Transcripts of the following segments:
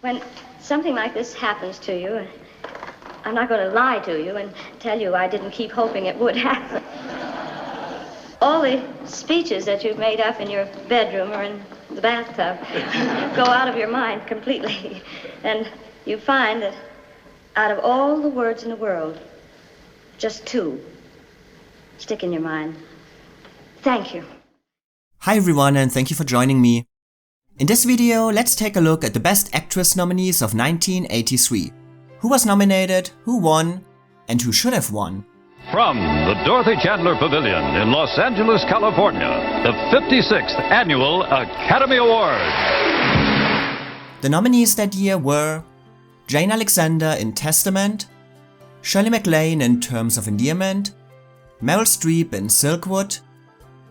When something like this happens to you, I'm not going to lie to you and tell you I didn't keep hoping it would happen. All the speeches that you've made up in your bedroom or in the bathtub go out of your mind completely. And you find that out of all the words in the world, just two stick in your mind. Thank you. Hi everyone, and thank you for joining me. In this video, let's take a look at the Best Actress nominees of 1983. Who was nominated, who won, and who should have won. From the Dorothy Chandler Pavilion in Los Angeles, California, the 56th Annual Academy Award. The nominees that year were Jane Alexander in Testament, Shirley MacLaine in Terms of Endearment, Meryl Streep in Silkwood,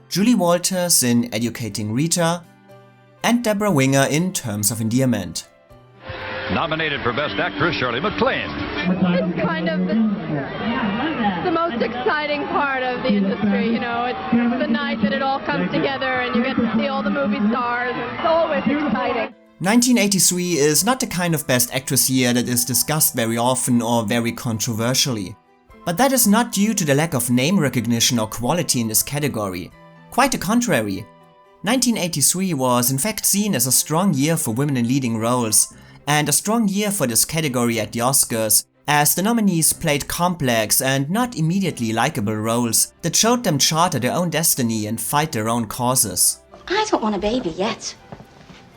Julie Walters in Educating Rita, and Debra Winger in Terms of Endearment. Nominated for Best Actress, Shirley MacLaine. It's kind of the most exciting part of the industry, you know. It's the night that it all comes together and you get to see all the movie stars, and it's always exciting. 1983 is not the kind of Best Actress year that is discussed very often or very controversially. But that is not due to the lack of name recognition or quality in this category. Quite the contrary. 1983 was in fact seen as a strong year for women in leading roles, and a strong year for this category at the Oscars, as the nominees played complex and not immediately likable roles that showed them charter their own destiny and fight their own causes. I don't want a baby yet.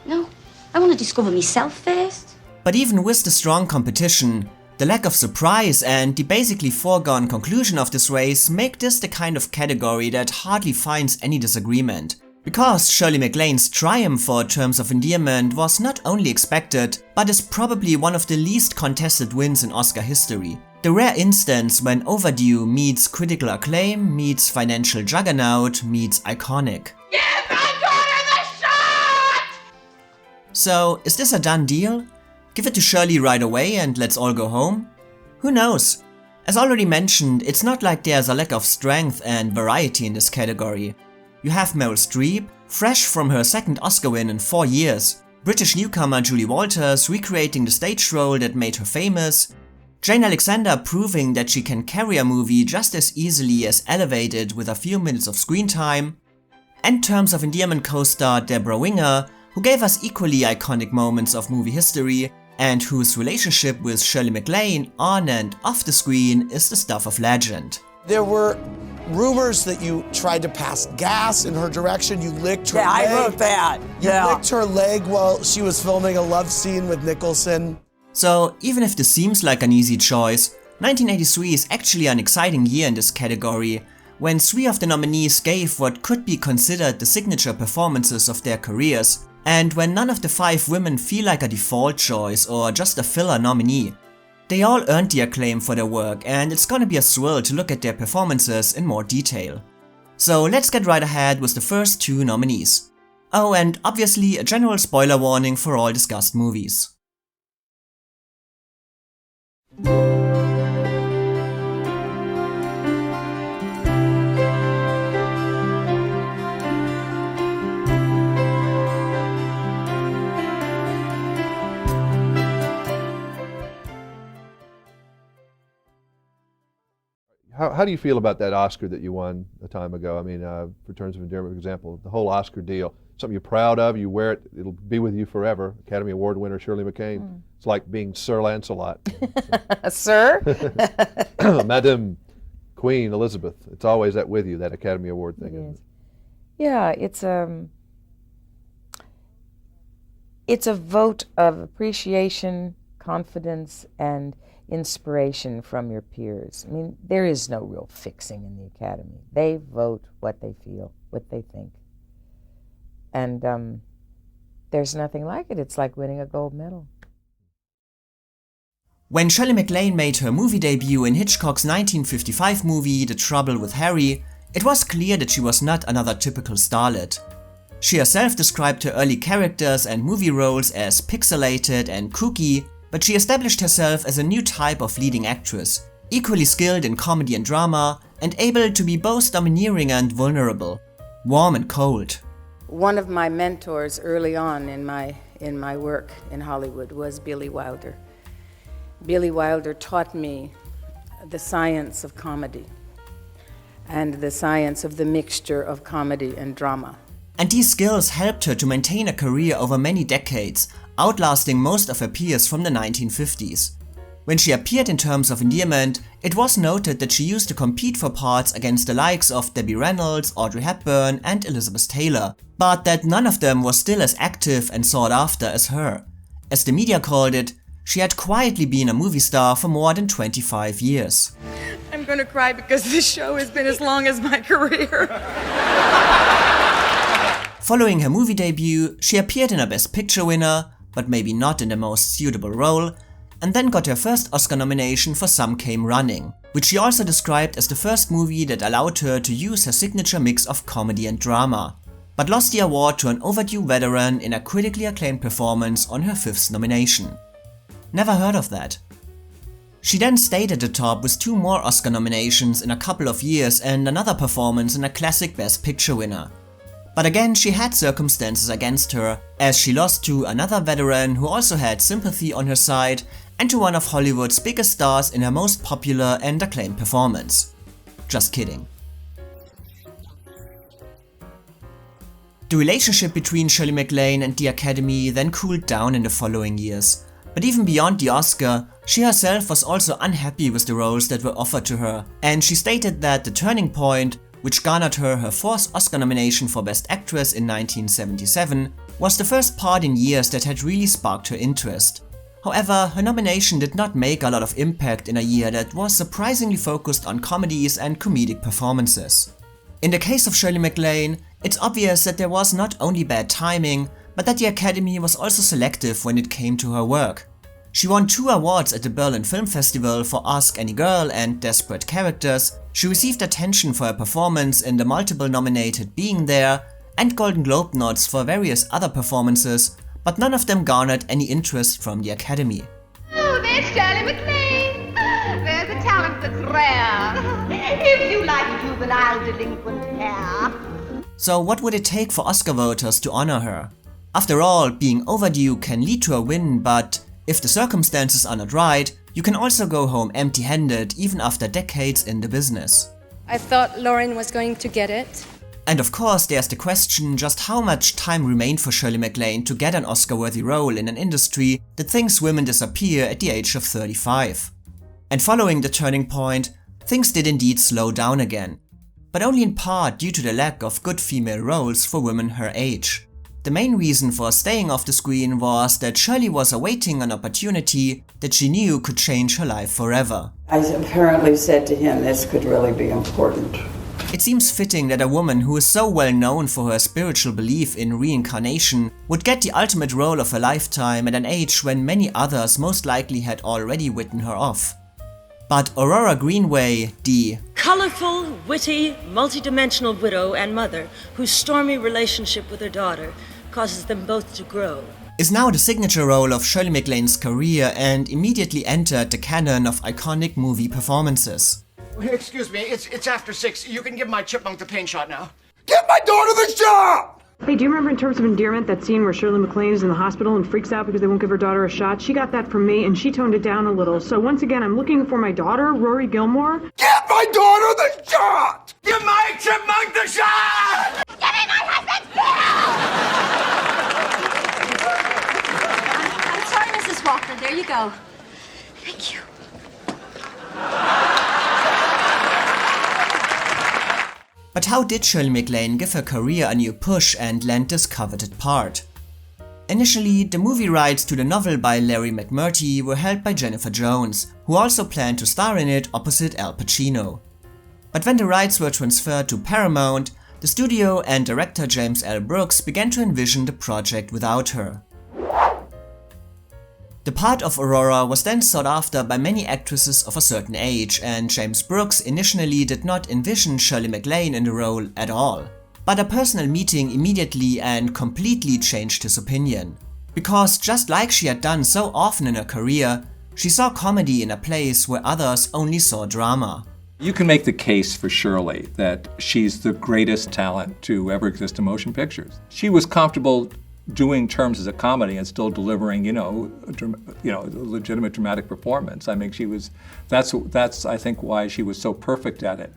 No, I want to discover myself first. But even with the strong competition, the lack of surprise and the basically foregone conclusion of this race make this the kind of category that hardly finds any disagreement. Because Shirley MacLaine's triumph for Terms of Endearment was not only expected, but is probably one of the least contested wins in Oscar history. The rare instance when overdue meets critical acclaim, meets financial juggernaut, meets iconic. Give my daughter the shot! So, is this a done deal? Give it to Shirley right away and let's all go home? Who knows? As already mentioned, it's not like there's a lack of strength and variety in this category. You have Meryl Streep, fresh from her second Oscar win in 4 years, British newcomer Julie Walters recreating the stage role that made her famous, Jane Alexander proving that she can carry a movie just as easily as Elevate It with a few minutes of screen time, and Terms of Endearment co-star Debra Winger, who gave us equally iconic moments of movie history, and whose relationship with Shirley MacLaine on and off the screen is the stuff of legend. There were rumors that you tried to pass gas in her direction. You licked her leg. I wrote that. You licked her leg while she was filming a love scene with Nicholson. So even if this seems like an easy choice, 1983 is actually an exciting year in this category, when 3 of the nominees gave what could be considered the signature performances of their careers, and when none of the 5 women feel like a default choice or just a filler nominee. They all earned the acclaim for their work, and it's gonna be a thrill to look at their performances in more detail. So let's get right ahead with the first 2 nominees. Oh, and obviously a general spoiler warning for all discussed movies. How do you feel about that Oscar that you won a time ago? I mean, for Terms of Endearment, for example, the whole Oscar deal, something you're proud of, you wear it, it'll be with you forever. Academy Award winner Shirley MacLaine. It's like being Sir Lancelot. Sir? Madam Queen Elizabeth. It's always that with you, that Academy Award thing. Isn't it? Yeah, it's a vote of appreciation, confidence, and inspiration from your peers. I mean, there is no real fixing in the Academy. They vote what they feel, what they think. And there's nothing like it. It's like winning a gold medal. When Shirley MacLaine made her movie debut in Hitchcock's 1955 movie The Trouble with Harry, it was clear that she was not another typical starlet. She herself described her early characters and movie roles as pixelated and kooky, but she established herself as a new type of leading actress, equally skilled in comedy and drama, and able to be both domineering and vulnerable, warm and cold. One of my mentors early on in in my work in Hollywood was Billy Wilder. Billy Wilder taught me the science of comedy and the science of the mixture of comedy and drama. And these skills helped her to maintain a career over many decades, outlasting most of her peers from the 1950s. When she appeared in terms of Endearment, it was noted that she used to compete for parts against the likes of Debbie Reynolds, Audrey Hepburn and Elizabeth Taylor, but that none of them was still as active and sought after as her. As the media called it, she had quietly been a movie star for more than 25 years. I'm gonna cry because this show has been as long as my career. Following her movie debut, she appeared in a Best Picture winner, but maybe not in the most suitable role, and then got her first Oscar nomination for Some Came Running, which she also described as the first movie that allowed her to use her signature mix of comedy and drama, but lost the award to an overdue veteran in a critically acclaimed performance on her 5th nomination. Never heard of that. She then stayed at the top with 2 more Oscar nominations in a couple of years and another performance in a classic Best Picture winner. But again, she had circumstances against her, as she lost to another veteran who also had sympathy on her side, and to one of Hollywood's biggest stars in her most popular and acclaimed performance. Just kidding. The relationship between Shirley MacLaine and the Academy then cooled down in the following years. But even beyond the Oscar, she herself was also unhappy with the roles that were offered to her, and she stated that the turning point, which garnered her 4th Oscar nomination for Best Actress in 1977, was the first part in years that had really sparked her interest. However, her nomination did not make a lot of impact in a year that was surprisingly focused on comedies and comedic performances. In the case of Shirley MacLaine, it's obvious that there was not only bad timing, but that the Academy was also selective when it came to her work. She won 2 awards at the Berlin Film Festival for Ask Any Girl and Desperate Characters, she received attention for her performance in the multiple nominated Being There, and Golden Globe nods for various other performances, but none of them garnered any interest from the Academy. Oh, there's Shirley MacLaine. There's a talent that's rare. If you like juvenile delinquent hair. So what would it take for Oscar voters to honor her? After all, being overdue can lead to a win, but if the circumstances are not right, you can also go home empty-handed even after decades in the business. I thought Lauren was going to get it. And of course there's the question just how much time remained for Shirley MacLaine to get an Oscar-worthy role in an industry that thinks women disappear at the age of 35. And following the turning point, things did indeed slow down again. But only in part due to the lack of good female roles for women her age. The main reason for staying off the screen was that Shirley was awaiting an opportunity that she knew could change her life forever. I apparently said to him, this could really be important. It seems fitting that a woman who is so well known for her spiritual belief in reincarnation would get the ultimate role of her lifetime at an age when many others most likely had already written her off. But Aurora Greenway, the colorful, witty, multidimensional widow and mother whose stormy relationship with her daughter causes them both to grow, is now the signature role of Shirley MacLaine's career and immediately entered the canon of iconic movie performances. Excuse me, it's after 6. You can give my chipmunk the paint shot now. Get my daughter the shot! Hey, do you remember in Terms of Endearment that scene where Shirley MacLaine is in the hospital and freaks out because they won't give her daughter a shot? She got that from me and she toned it down a little. So once again, I'm looking for my daughter, Rory Gilmore. Get my daughter the shot! Give my chipmunk the shot! Give me my husband's bill! I'm sorry, Mrs. Walker. There you go. Thank you. But how did Shirley MacLaine give her career a new push and land this coveted part? Initially, the movie rights to the novel by Larry McMurtry were held by Jennifer Jones, who also planned to star in it opposite Al Pacino. But when the rights were transferred to Paramount, the studio and director James L. Brooks began to envision the project without her. The part of Aurora was then sought after by many actresses of a certain age, and James Brooks initially did not envision Shirley MacLaine in the role at all. But a personal meeting immediately and completely changed his opinion. Because just like she had done so often in her career, she saw comedy in a place where others only saw drama. You can make the case for Shirley that she's the greatest talent to ever exist in motion pictures. She was comfortable doing Terms as a comedy and still delivering, a legitimate dramatic performance. I mean, that's I think why she was so perfect at it.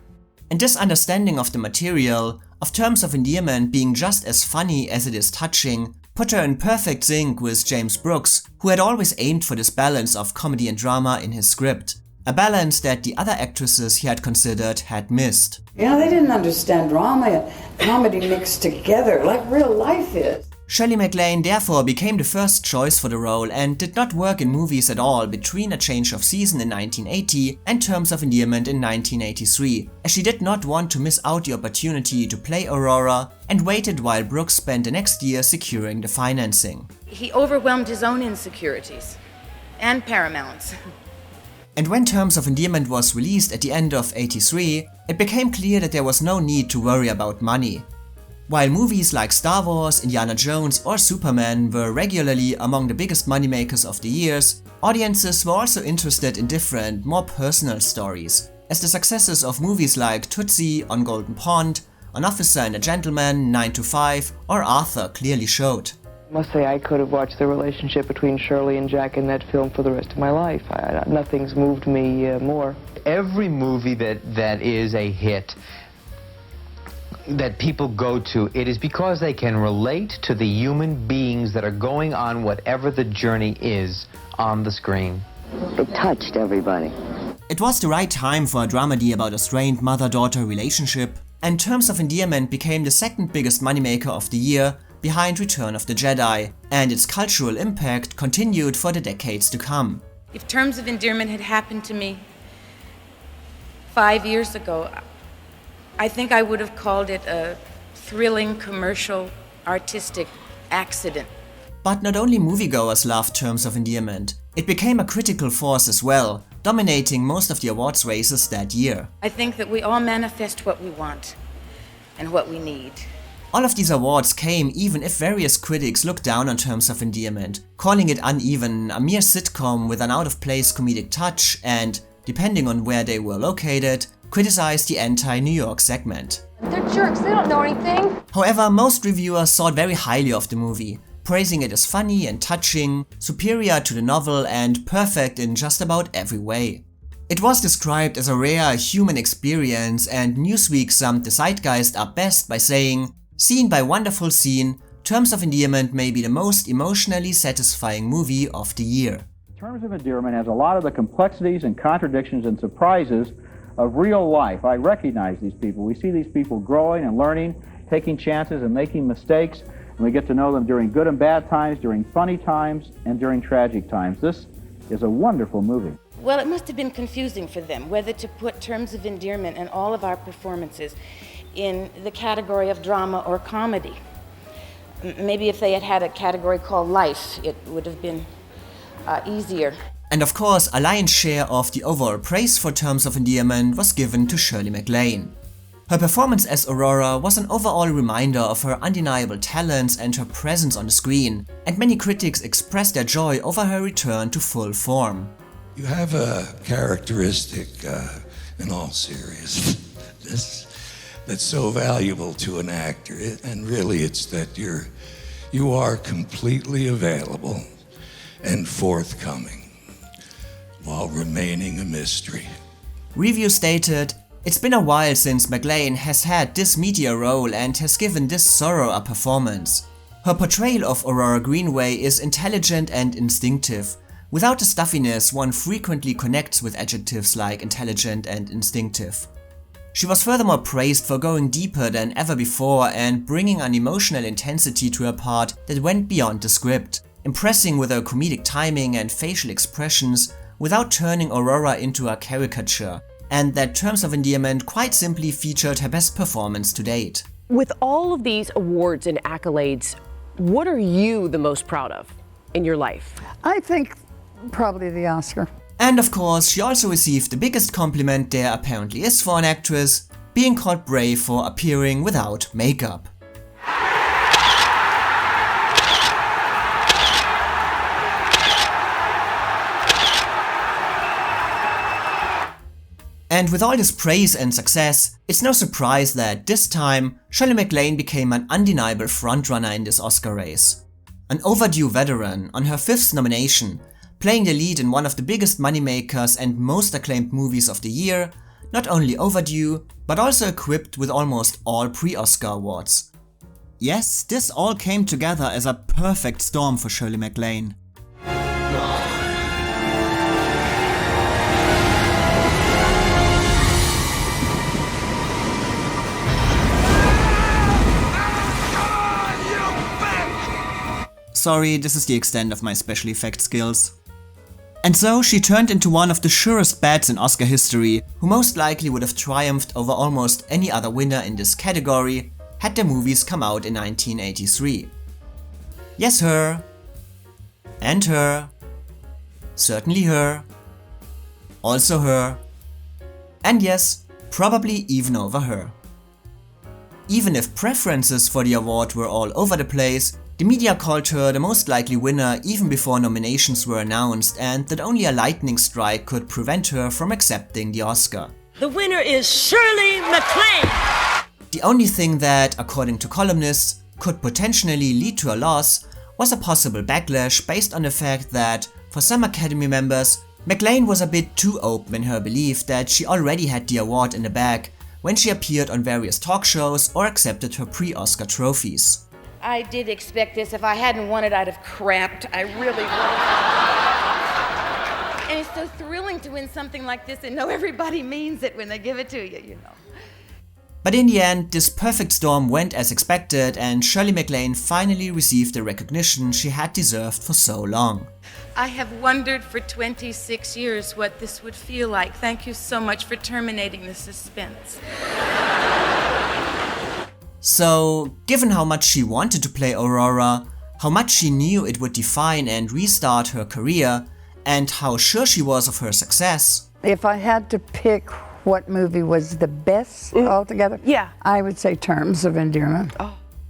And this understanding of the material, of Terms of Endearment being just as funny as it is touching, put her in perfect sync with James Brooks, who had always aimed for this balance of comedy and drama in his script. A balance that the other actresses he had considered had missed. They didn't understand drama and comedy mixed together like real life is. Shirley MacLaine therefore became the first choice for the role and did not work in movies at all between A Change of Season in 1980 and Terms of Endearment in 1983, as she did not want to miss out the opportunity to play Aurora and waited while Brooks spent the next year securing the financing. He overwhelmed his own insecurities and Paramount's. And when Terms of Endearment was released at the end of '83, it became clear that there was no need to worry about money. While movies like Star Wars, Indiana Jones or Superman were regularly among the biggest moneymakers of the years, audiences were also interested in different, more personal stories, as the successes of movies like Tootsie, On Golden Pond, An Officer and a Gentleman, 9 to 5 or Arthur clearly showed. I must say I could have watched the relationship between Shirley and Jack in that film for the rest of my life. Nothing's moved me more. Every movie that is a hit, that people go to, it is because they can relate to the human beings that are going on whatever the journey is on the screen. It touched everybody. It was the right time for a dramedy about a strained mother-daughter relationship, and Terms of Endearment became the second biggest moneymaker of the year, behind Return of the Jedi, and its cultural impact continued for the decades to come. If Terms of Endearment had happened to me 5 years ago, I think I would have called it a thrilling, commercial, artistic accident. But not only moviegoers loved Terms of Endearment, it became a critical force as well, dominating most of the awards races that year. I think that we all manifest what we want and what we need. All of these awards came even if various critics looked down on Terms of Endearment, calling it uneven, a mere sitcom with an out-of-place comedic touch and, depending on where they were located, criticized the anti-New York segment. They're jerks, they don't know anything. However, most reviewers thought very highly of the movie, praising it as funny and touching, superior to the novel and perfect in just about every way. It was described as a rare human experience, and Newsweek summed the zeitgeist up best by saying, "Seen by wonderful scene, Terms of Endearment may be the most emotionally satisfying movie of the year." Terms of Endearment has a lot of the complexities and contradictions and surprises of real life. I recognize these people. We see these people growing and learning, taking chances and making mistakes, and we get to know them during good and bad times, during funny times, and during tragic times. This is a wonderful movie. Well, it must have been confusing for them whether to put Terms of Endearment and all of our performances in the category of drama or comedy. Maybe if they had had a category called life, it would have been easier. And of course, a lion's share of the overall praise for Terms of Endearment was given to Shirley MacLaine. Her performance as Aurora was an overall reminder of her undeniable talents and her presence on the screen, and many critics expressed their joy over her return to full form. You have a characteristic, in all seriousness, that's so valuable to an actor, and really it's that you are completely available and forthcoming while remaining a mystery. Review stated, "It's been a while since MacLaine has had this meatier role and has given this sorrow a performance. Her portrayal of Aurora Greenway is intelligent and instinctive. Without the stuffiness one frequently connects with adjectives like intelligent and instinctive." She was furthermore praised for going deeper than ever before and bringing an emotional intensity to her part that went beyond the script, impressing with her comedic timing and facial expressions without turning Aurora into a caricature, and that Terms of Endearment quite simply featured her best performance to date. With all of these awards and accolades, what are you the most proud of in your life? I think probably the Oscar. And of course, she also received the biggest compliment there apparently is for an actress, being called brave for appearing without makeup. And with all this praise and success, it's no surprise that this time, Shirley MacLaine became an undeniable frontrunner in this Oscar race. An overdue veteran on her 5th nomination, playing the lead in one of the biggest moneymakers and most acclaimed movies of the year, not only overdue, but also equipped with almost all pre-Oscar awards. Yes, this all came together as a perfect storm for Shirley MacLaine. Sorry, this is the extent of my special effects skills. And so she turned into one of the surest bets in Oscar history, who most likely would have triumphed over almost any other winner in this category had the movies come out in 1983. Yes, her. And her. Certainly her. Also her. And yes, probably even over her. Even if preferences for the award were all over the place, the media called her the most likely winner even before nominations were announced, and that only a lightning strike could prevent her from accepting the Oscar. The winner is Shirley MacLaine! The only thing that, according to columnists, could potentially lead to a loss was a possible backlash based on the fact that, for some Academy members, MacLaine was a bit too open in her belief that she already had the award in the bag when she appeared on various talk shows or accepted her pre-Oscar trophies. I did expect this. If I hadn't won it, I'd have crapped. I really would. And it's so thrilling to win something like this and know everybody means it when they give it to you, you know. But in the end, this perfect storm went as expected, and Shirley MacLaine finally received the recognition she had deserved for so long. I have wondered for 26 years what this would feel like. Thank you so much for terminating the suspense. So, given how much she wanted to play Aurora, how much she knew it would define and restart her career, and how sure she was of her success. If I had to pick what movie was the best altogether, I would say Terms of Endearment.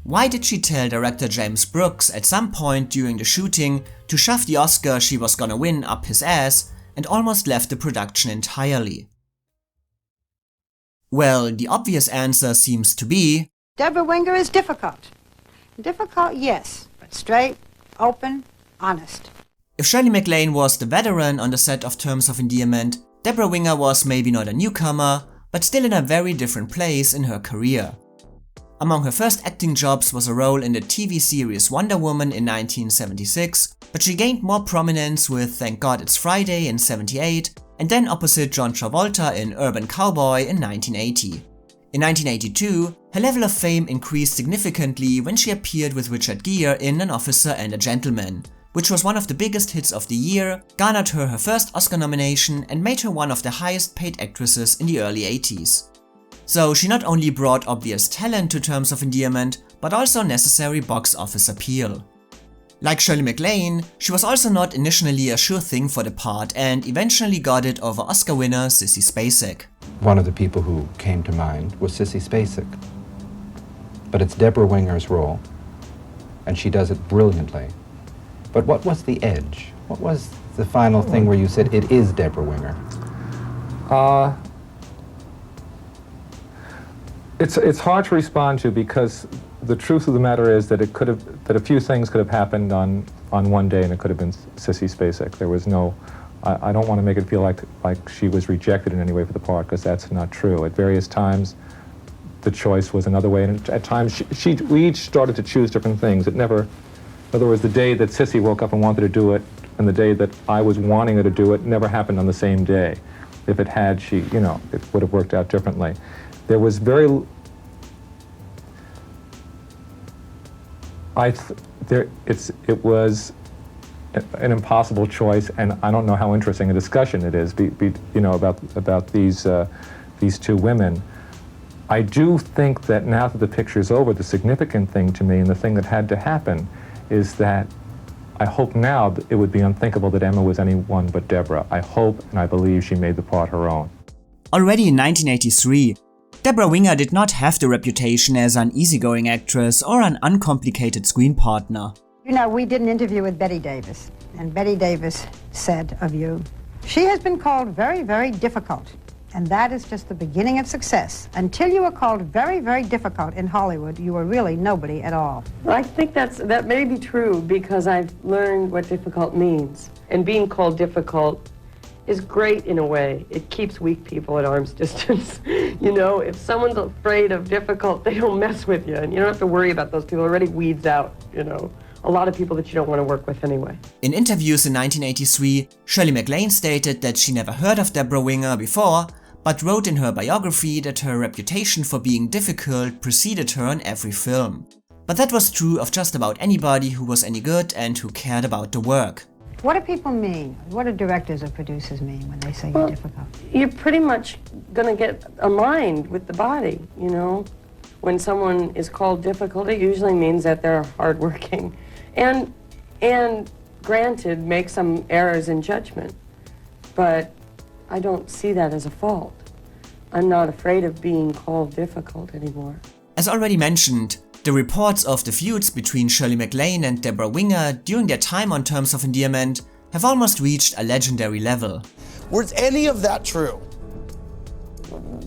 Why did she tell director James Brooks at some point during the shooting to shove the Oscar she was gonna win up his ass and almost left the production entirely? Well, the obvious answer seems to be Debra Winger is difficult. Difficult, yes, but straight, open, honest. If Shirley MacLaine was the veteran on the set of Terms of Endearment, Debra Winger was maybe not a newcomer, but still in a very different place in her career. Among her first acting jobs was a role in the TV series Wonder Woman in 1976, but she gained more prominence with Thank God It's Friday in 1978, and then opposite John Travolta in Urban Cowboy in 1980. In 1982, her level of fame increased significantly when she appeared with Richard Gere in An Officer and a Gentleman, which was one of the biggest hits of the year, garnered her her first Oscar nomination, and made her one of the highest paid actresses in the early 80s. So she not only brought obvious talent to Terms of Endearment, but also necessary box office appeal. Like Shirley MacLaine, she was also not initially a sure thing for the part, and eventually got it over Oscar winner Sissy Spacek. One of the people who came to mind was Sissy Spacek. But it's Debra Winger's role, and she does it brilliantly. But what was the edge? What was the final thing where you said, it is Debra Winger? It's hard to respond to, because the truth of the matter is that a few things could have happened on one day, and it could have been Sissy Spacek. There was no, I don't want to make it feel like she was rejected in any way for the part, because that's not true. At various times, the choice was another way, and at times we each started to choose different things. It never, in other words, the day that Sissy woke up and wanted to do it, and the day that I was wanting her to do it, never happened on the same day. If it had, it would have worked out differently. There was very, it was an impossible choice, and I don't know how interesting a discussion it is, about these two women. I do think that now that the picture's over, the significant thing to me, and the thing that had to happen, is that I hope now that it would be unthinkable that Emma was anyone but Debra. I hope and I believe she made the part her own. Already in 1983, Debra Winger did not have the reputation as an easygoing actress or an uncomplicated screen partner. You know, we did an interview with Betty Davis, and Betty Davis said of you, she has been called very, very difficult. And that is just the beginning of success. Until you are called very, very difficult in Hollywood, you are really nobody at all. I think that may be true because I've learned what difficult means. And being called difficult is great in a way. It keeps weak people at arm's distance. You know, if someone's afraid of difficult, they don't mess with you. And you don't have to worry about those people. It already weeds out, you know, a lot of people that you don't want to work with anyway. In interviews in 1983, Shirley MacLaine stated that she never heard of Debra Winger before, but wrote in her biography that her reputation for being difficult preceded her in every film. But that was true of just about anybody who was any good and who cared about the work. What do people mean? What do directors or producers mean when they say you're difficult? You're pretty much going to get aligned with the body, you know. When someone is called difficult, it usually means that they're hardworking. And granted, make some errors in judgment. But I don't see that as a fault. I'm not afraid of being called difficult anymore. As already mentioned, the reports of the feuds between Shirley MacLaine and Debra Winger during their time on Terms of Endearment have almost reached a legendary level. Was any of that true?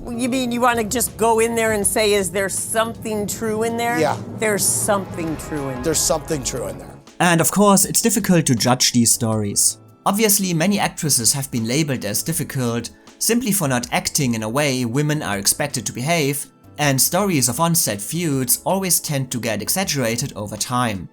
You mean you want to just go in there and say, is there something true in there? Yeah. There's something true in there. There's something true in there. And of course, it's difficult to judge these stories. Obviously, many actresses have been labeled as difficult simply for not acting in a way women are expected to behave, and stories of on-set feuds always tend to get exaggerated over time.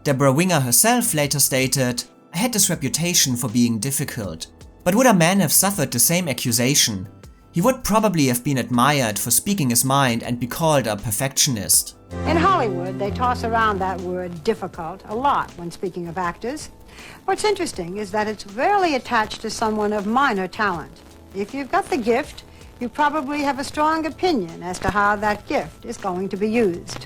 Debra Winger herself later stated, "I had this reputation for being difficult. But would a man have suffered the same accusation? He would probably have been admired for speaking his mind and be called a perfectionist." In Hollywood, they toss around that word difficult a lot when speaking of actors. What's interesting is that it's rarely attached to someone of minor talent. If you've got the gift, you probably have a strong opinion as to how that gift is going to be used.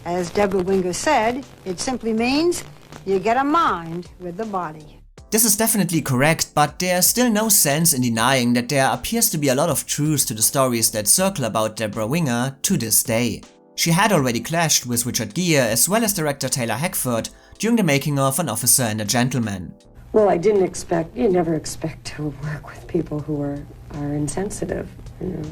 As Debra Winger said, it simply means you get a mind with the body. This is definitely correct, but there's still no sense in denying that there appears to be a lot of truth to the stories that circle about Debra Winger to this day. She had already clashed with Richard Gere as well as director Taylor Hackford during the making of An Officer and a Gentleman. Well, you never expect to work with people who are insensitive, you know.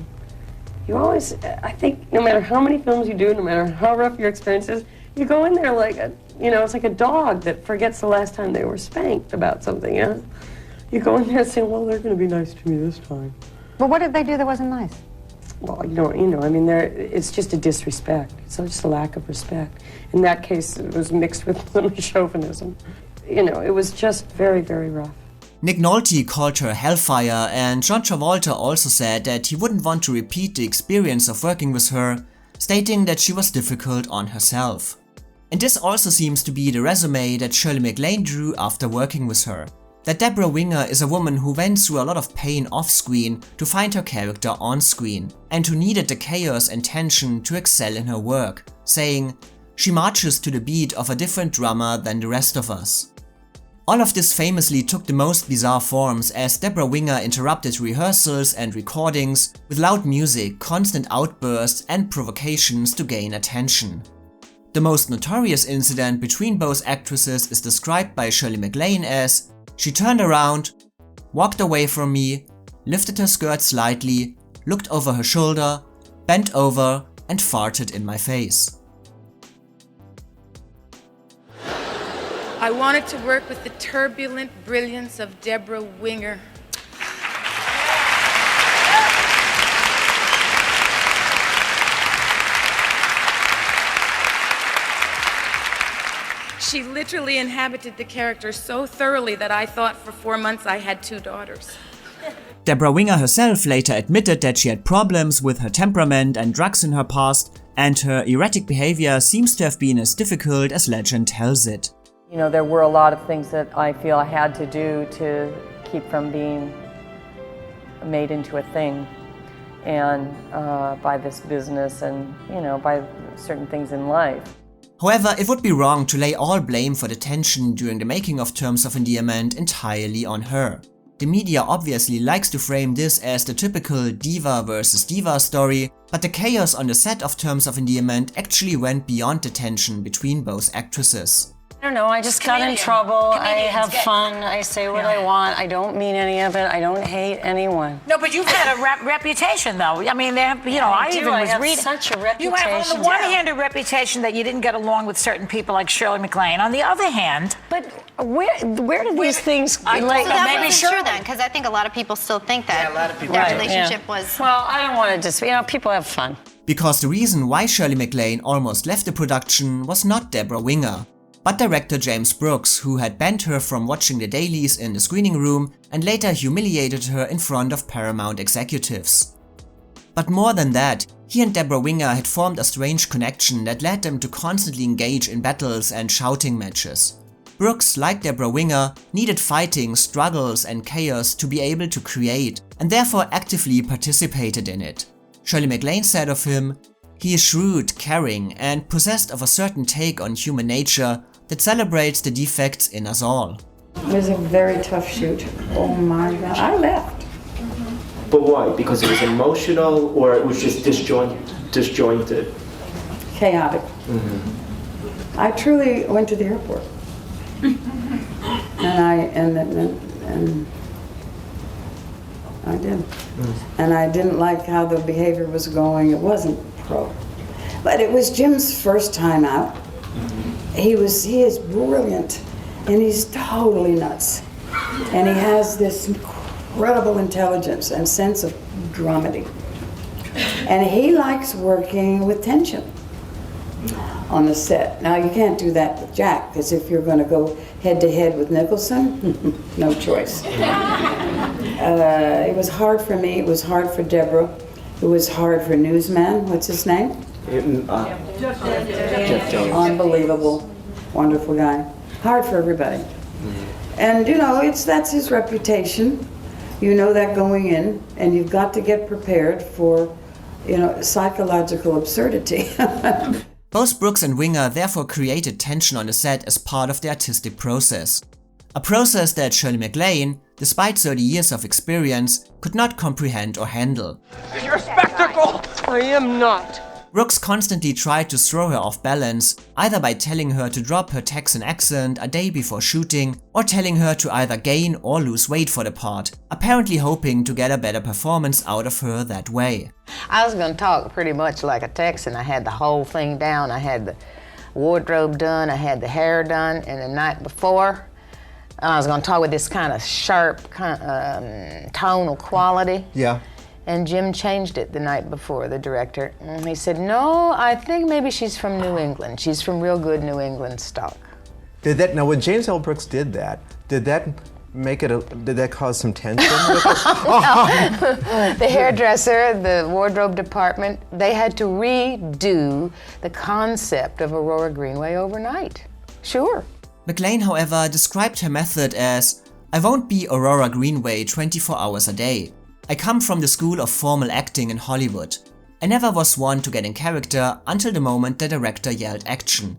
You always, I think, no matter how many films you do, no matter how rough your experience is, you go in there like it's like a dog that forgets the last time they were spanked about something, you know? You go in there saying, well, they're going to be nice to me this time. But what did they do that wasn't nice? Well, it's just a disrespect. It's just a lack of respect. In that case, it was mixed with a little chauvinism. You know, it was just very, very rough. Nick Nolte called her hellfire, and John Travolta also said that he wouldn't want to repeat the experience of working with her, stating that she was difficult on herself. And this also seems to be the resume that Shirley MacLaine drew after working with her. That Debra Winger is a woman who went through a lot of pain off-screen to find her character on-screen, and who needed the chaos and tension to excel in her work, saying, "She marches to the beat of a different drummer than the rest of us." All of this famously took the most bizarre forms as Debra Winger interrupted rehearsals and recordings with loud music, constant outbursts and provocations to gain attention. The most notorious incident between both actresses is described by Shirley MacLaine as, "She turned around, walked away from me, lifted her skirt slightly, looked over her shoulder, bent over and farted in my face." I wanted to work with the turbulent brilliance of Debra Winger. She literally inhabited the character so thoroughly that I thought for 4 months I had 2 daughters. Debra Winger herself later admitted that she had problems with her temperament and drugs in her past, and her erratic behavior seems to have been as difficult as legend tells it. You know, there were a lot of things that I feel I had to do to keep from being made into a thing, and by this business and, you know, by certain things in life. However, it would be wrong to lay all blame for the tension during the making of Terms of Endearment entirely on her. The media obviously likes to frame this as the typical diva versus diva story, but the chaos on the set of Terms of Endearment actually went beyond the tension between both actresses. I don't know, I just got in trouble, I have fun, I say what I want, I don't mean any of it, I don't hate anyone. No, but you've had a reputation, though. I mean, I have such a reputation. You have, on the one hand, a reputation that you didn't get along with certain people like Shirley MacLaine. On the other hand... But where do these things... That maybe wasn't true then, because I think a lot of people still think that their relationship was... Well, I don't want to just... people have fun. Because the reason why Shirley MacLaine almost left the production was not Debra Winger, but director James Brooks, who had banned her from watching the dailies in the screening room and later humiliated her in front of Paramount executives. But more than that, he and Debra Winger had formed a strange connection that led them to constantly engage in battles and shouting matches. Brooks, like Debra Winger, needed fighting, struggles and chaos to be able to create, and therefore actively participated in it. Shirley MacLaine said of him, "He is shrewd, caring, and possessed of a certain take on human nature that celebrates the defects in us all." It was a very tough shoot. Oh my God, I left. But why? Because it was emotional, or it was just disjointed? Chaotic. I truly went to the airport. and I did. And I didn't like how the behavior was going. It wasn't pro. But it was Jim's first time out. He is brilliant, and he's totally nuts. And he has this incredible intelligence and sense of dramedy. And he likes working with tension on the set. Now, you can't do that with Jack, because if you're going to go head-to-head with Nicholson, no choice. It was hard for me. It was hard for Debra. It was hard for Newsman. What's his name? Jeff James. Unbelievable. Wonderful guy. Hard for everybody. And, that's his reputation. You know that going in, and you've got to get prepared for, psychological absurdity. Both Brooks and Winger therefore created tension on the set as part of the artistic process. A process that Shirley MacLaine, despite 30 years of experience, could not comprehend or handle. You're a spectacle! I am not. Brooks constantly tried to throw her off balance, either by telling her to drop her Texan accent a day before shooting, or telling her to either gain or lose weight for the part, apparently hoping to get a better performance out of her that way. I was going to talk pretty much like a Texan. I had the whole thing down. I had the wardrobe done, I had the hair done, and the night before, I was going to talk with this kind of sharp tonal quality. Yeah. And Jim changed it the night before, the director. And he said, no, I think maybe she's from New England. She's from real good New England stock. Now when James L. Brooks did that did that cause some tension? The hairdresser, the wardrobe department, they had to redo the concept of Aurora Greenway overnight. Sure. MacLaine, however, described her method as, "I won't be Aurora Greenway 24 hours a day. I come from the school of formal acting in Hollywood. I never was one to get in character until the moment the director yelled action.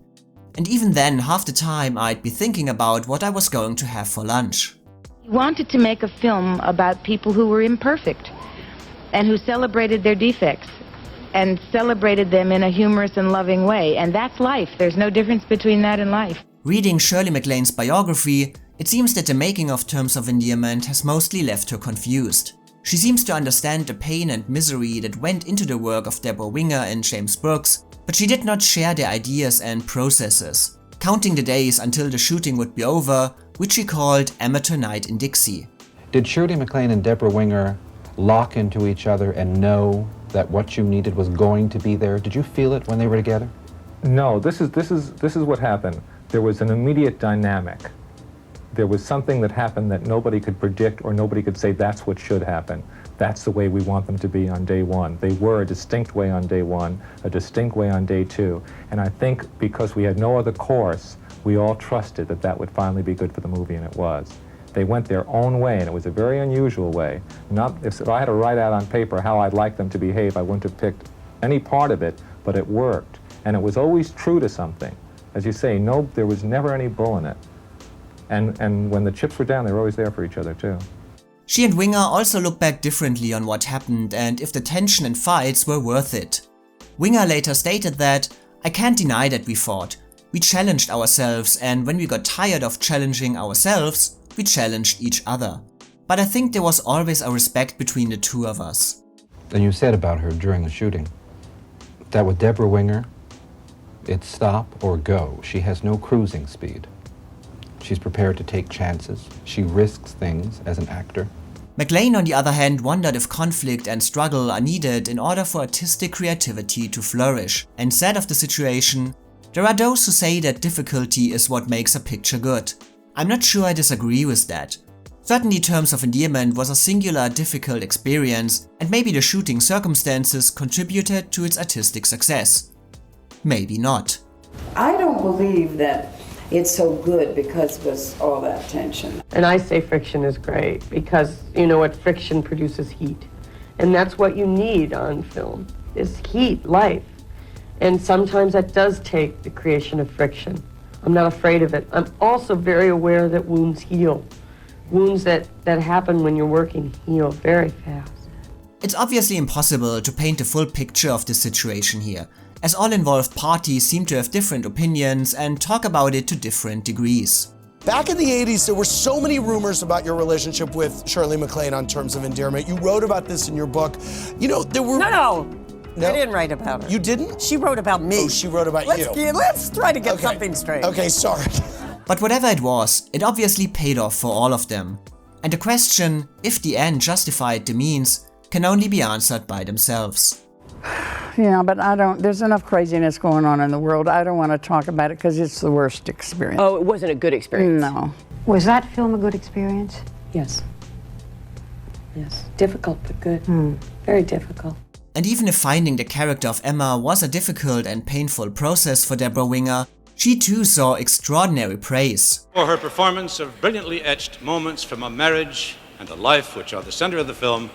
And even then, half the time I'd be thinking about what I was going to have for lunch." He wanted to make a film about people who were imperfect and who celebrated their defects and celebrated them in a humorous and loving way. And that's life. There's no difference between that and life. Reading Shirley MacLaine's biography, it seems that the making of Terms of Endearment has mostly left her confused. She seems to understand the pain and misery that went into the work of Debra Winger and James Brooks, but she did not share their ideas and processes, counting the days until the shooting would be over, which she called Amateur Night in Dixie. Did Shirley MacLaine and Debra Winger lock into each other and know that what you needed was going to be there? Did you feel it when they were together? No, this is what happened. There was an immediate dynamic. There was something that happened that nobody could predict, or nobody could say that's what should happen. That's the way we want them to be on day one. They were a distinct way on day one, a distinct way on day two. And I think because we had no other course, we all trusted that that would finally be good for the movie, and it was. They went their own way, and it was a very unusual way. If I had to write out on paper how I'd like them to behave, I wouldn't have picked any part of it, but it worked. And it was always true to something. As you say, no, there was never any bull in it. And when the chips were down, they were always there for each other, too. She and Winger also look back differently on what happened and if the tension and fights were worth it. Winger later stated that, "I can't deny that we fought. We challenged ourselves, and when we got tired of challenging ourselves, we challenged each other. But I think there was always a respect between the two of us. And you said about her during the shooting that with Debra Winger, it's stop or go. She has no cruising speed. She's prepared to take chances. She risks things as an actor. MacLaine, on the other hand, wondered if conflict and struggle are needed in order for artistic creativity to flourish, and said of the situation, "There are those who say that difficulty is what makes a picture good. I'm not sure I disagree with that. Certainly Terms of Endearment was a singular difficult experience, and maybe the shooting circumstances contributed to its artistic success. Maybe not." I don't believe that it's so good because it was all that tension. And I say friction is great because, you know what, friction produces heat. And that's what you need on film, is heat, life. And sometimes that does take the creation of friction. I'm not afraid of it. I'm also very aware that wounds heal. Wounds that happen when you're working heal very fast. It's obviously impossible to paint a full picture of this situation here, as all involved parties seem to have different opinions and talk about it to different degrees. Back in the 80s, there were so many rumors about your relationship with Shirley MacLaine on Terms of Endearment. You wrote about this in your book. You know, there were... No. I didn't write about her. You didn't? She wrote about me. Oh, she wrote about you. Let's try to get something straight. Okay, sorry. But whatever it was, it obviously paid off for all of them. And the question, if the end justified the means, can only be answered by themselves. Yeah, but there's enough craziness going on in the world. I don't want to talk about it because it's the worst experience. Oh, it wasn't a good experience? No. Was that film a good experience? Yes. Yes. Difficult, but good. Very difficult. And even if finding the character of Emma was a difficult and painful process for Debra Winger, she too saw extraordinary praise. For her performance of brilliantly etched moments from a marriage and a life which are the center of the film.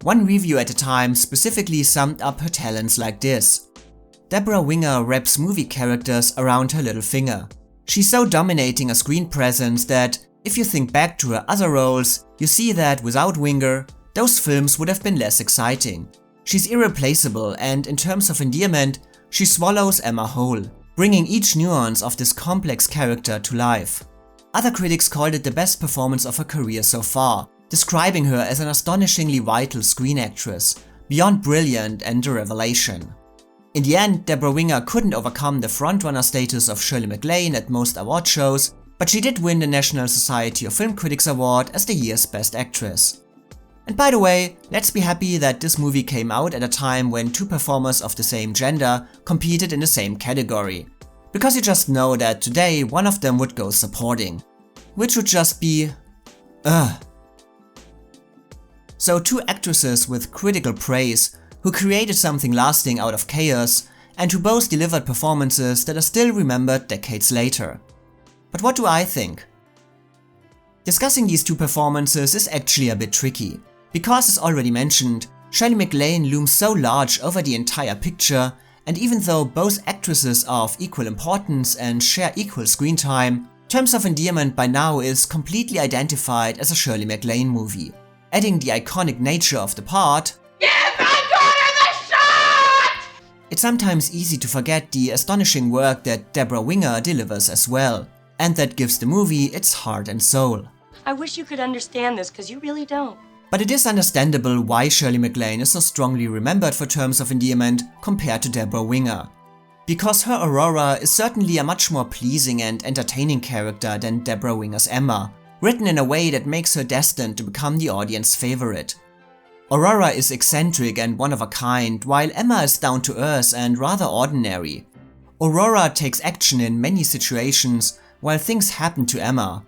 One review at the time specifically summed up her talents like this: Debra Winger wraps movie characters around her little finger. She's so dominating a screen presence that, if you think back to her other roles, you see that without Winger, those films would have been less exciting. She's irreplaceable, and in Terms of Endearment, she swallows Emma whole, bringing each nuance of this complex character to life. Other critics called it the best performance of her career so far, describing her as an astonishingly vital screen actress, beyond brilliant and a revelation. In the end, Debra Winger couldn't overcome the frontrunner status of Shirley MacLaine at most award shows, but she did win the National Society of Film Critics Award as the year's Best Actress. And by the way, let's be happy that this movie came out at a time when two performers of the same gender competed in the same category, because you just know that today one of them would go supporting, which would just be... So two actresses with critical praise, who created something lasting out of chaos, and who both delivered performances that are still remembered decades later. But what do I think? Discussing these two performances is actually a bit tricky, because as already mentioned, Shirley MacLaine looms so large over the entire picture, and even though both actresses are of equal importance and share equal screen time, Terms of Endearment by now is completely identified as a Shirley MacLaine movie, adding the iconic nature of the part. Give my daughter the shot! It's sometimes easy to forget the astonishing work that Debra Winger delivers as well, and that gives the movie its heart and soul. I wish you could understand this, because you really don't. But it is understandable why Shirley MacLaine is so strongly remembered for Terms of Endearment compared to Debra Winger. Because her Aurora is certainly a much more pleasing and entertaining character than Debra Winger's Emma, written in a way that makes her destined to become the audience favorite. Aurora is eccentric and one of a kind, while Emma is down to earth and rather ordinary. Aurora takes action in many situations, while things happen to Emma.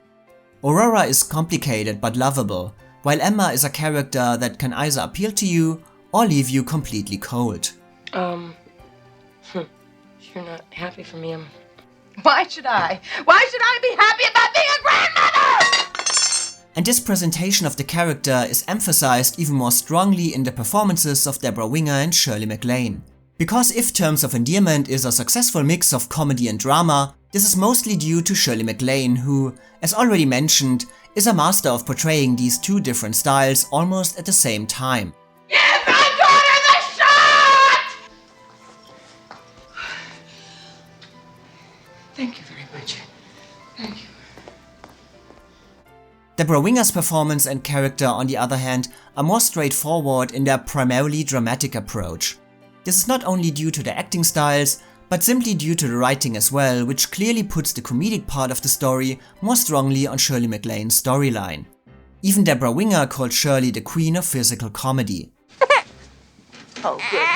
Aurora is complicated but lovable, while Emma is a character that can either appeal to you or leave you completely cold. You're not happy for me. Why should I? Why should I be happy about being a grandmother? And this presentation of the character is emphasized even more strongly in the performances of Debra Winger and Shirley MacLaine. Because if Terms of Endearment is a successful mix of comedy and drama, this is mostly due to Shirley MacLaine, who, as already mentioned, is a master of portraying these two different styles almost at the same time. Give my daughter the shot! Debra Winger's performance and character, on the other hand, are more straightforward in their primarily dramatic approach. This is not only due to the acting styles, but simply due to the writing as well, which clearly puts the comedic part of the story more strongly on Shirley MacLaine's storyline. Even Debra Winger called Shirley the queen of physical comedy. Oh, good.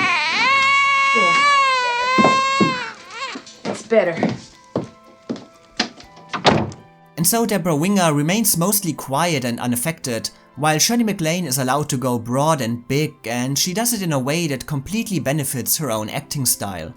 Yeah. It's better. And so Debra Winger remains mostly quiet and unaffected, while Shirley MacLaine is allowed to go broad and big, and she does it in a way that completely benefits her own acting style.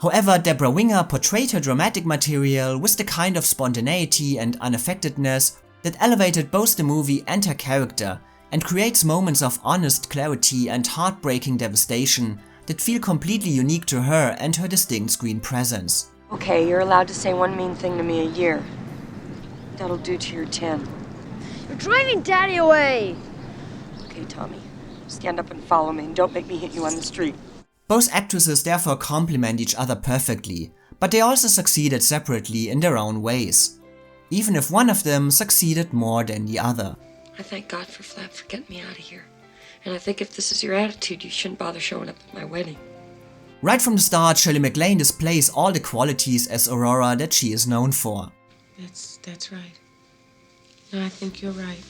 However, Debra Winger portrayed her dramatic material with the kind of spontaneity and unaffectedness that elevated both the movie and her character, and creates moments of honest clarity and heartbreaking devastation that feel completely unique to her and her distinct screen presence. Okay, you're allowed to say one mean thing to me a year. That'll do to your 10. You're driving Daddy away! Okay, Tommy. Stand up and follow me, and don't make me hit you on the street. Both actresses therefore complement each other perfectly, but they also succeeded separately in their own ways, even if one of them succeeded more than the other. I thank God for Flap for getting me out of here. And I think if this is your attitude, you shouldn't bother showing up at my wedding. Right from the start, Shirley MacLaine displays all the qualities as Aurora that she is known for. That's right. No, I think you're right.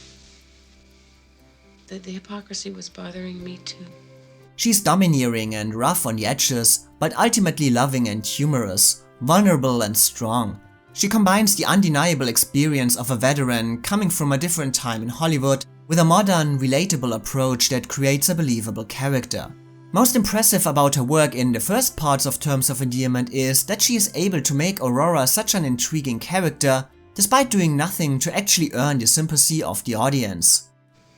The hypocrisy was bothering me too. She's domineering and rough on the edges, but ultimately loving and humorous, vulnerable and strong. She combines the undeniable experience of a veteran coming from a different time in Hollywood with a modern, relatable approach that creates a believable character. Most impressive about her work in the first parts of Terms of Endearment is that she is able to make Aurora such an intriguing character, despite doing nothing to actually earn the sympathy of the audience.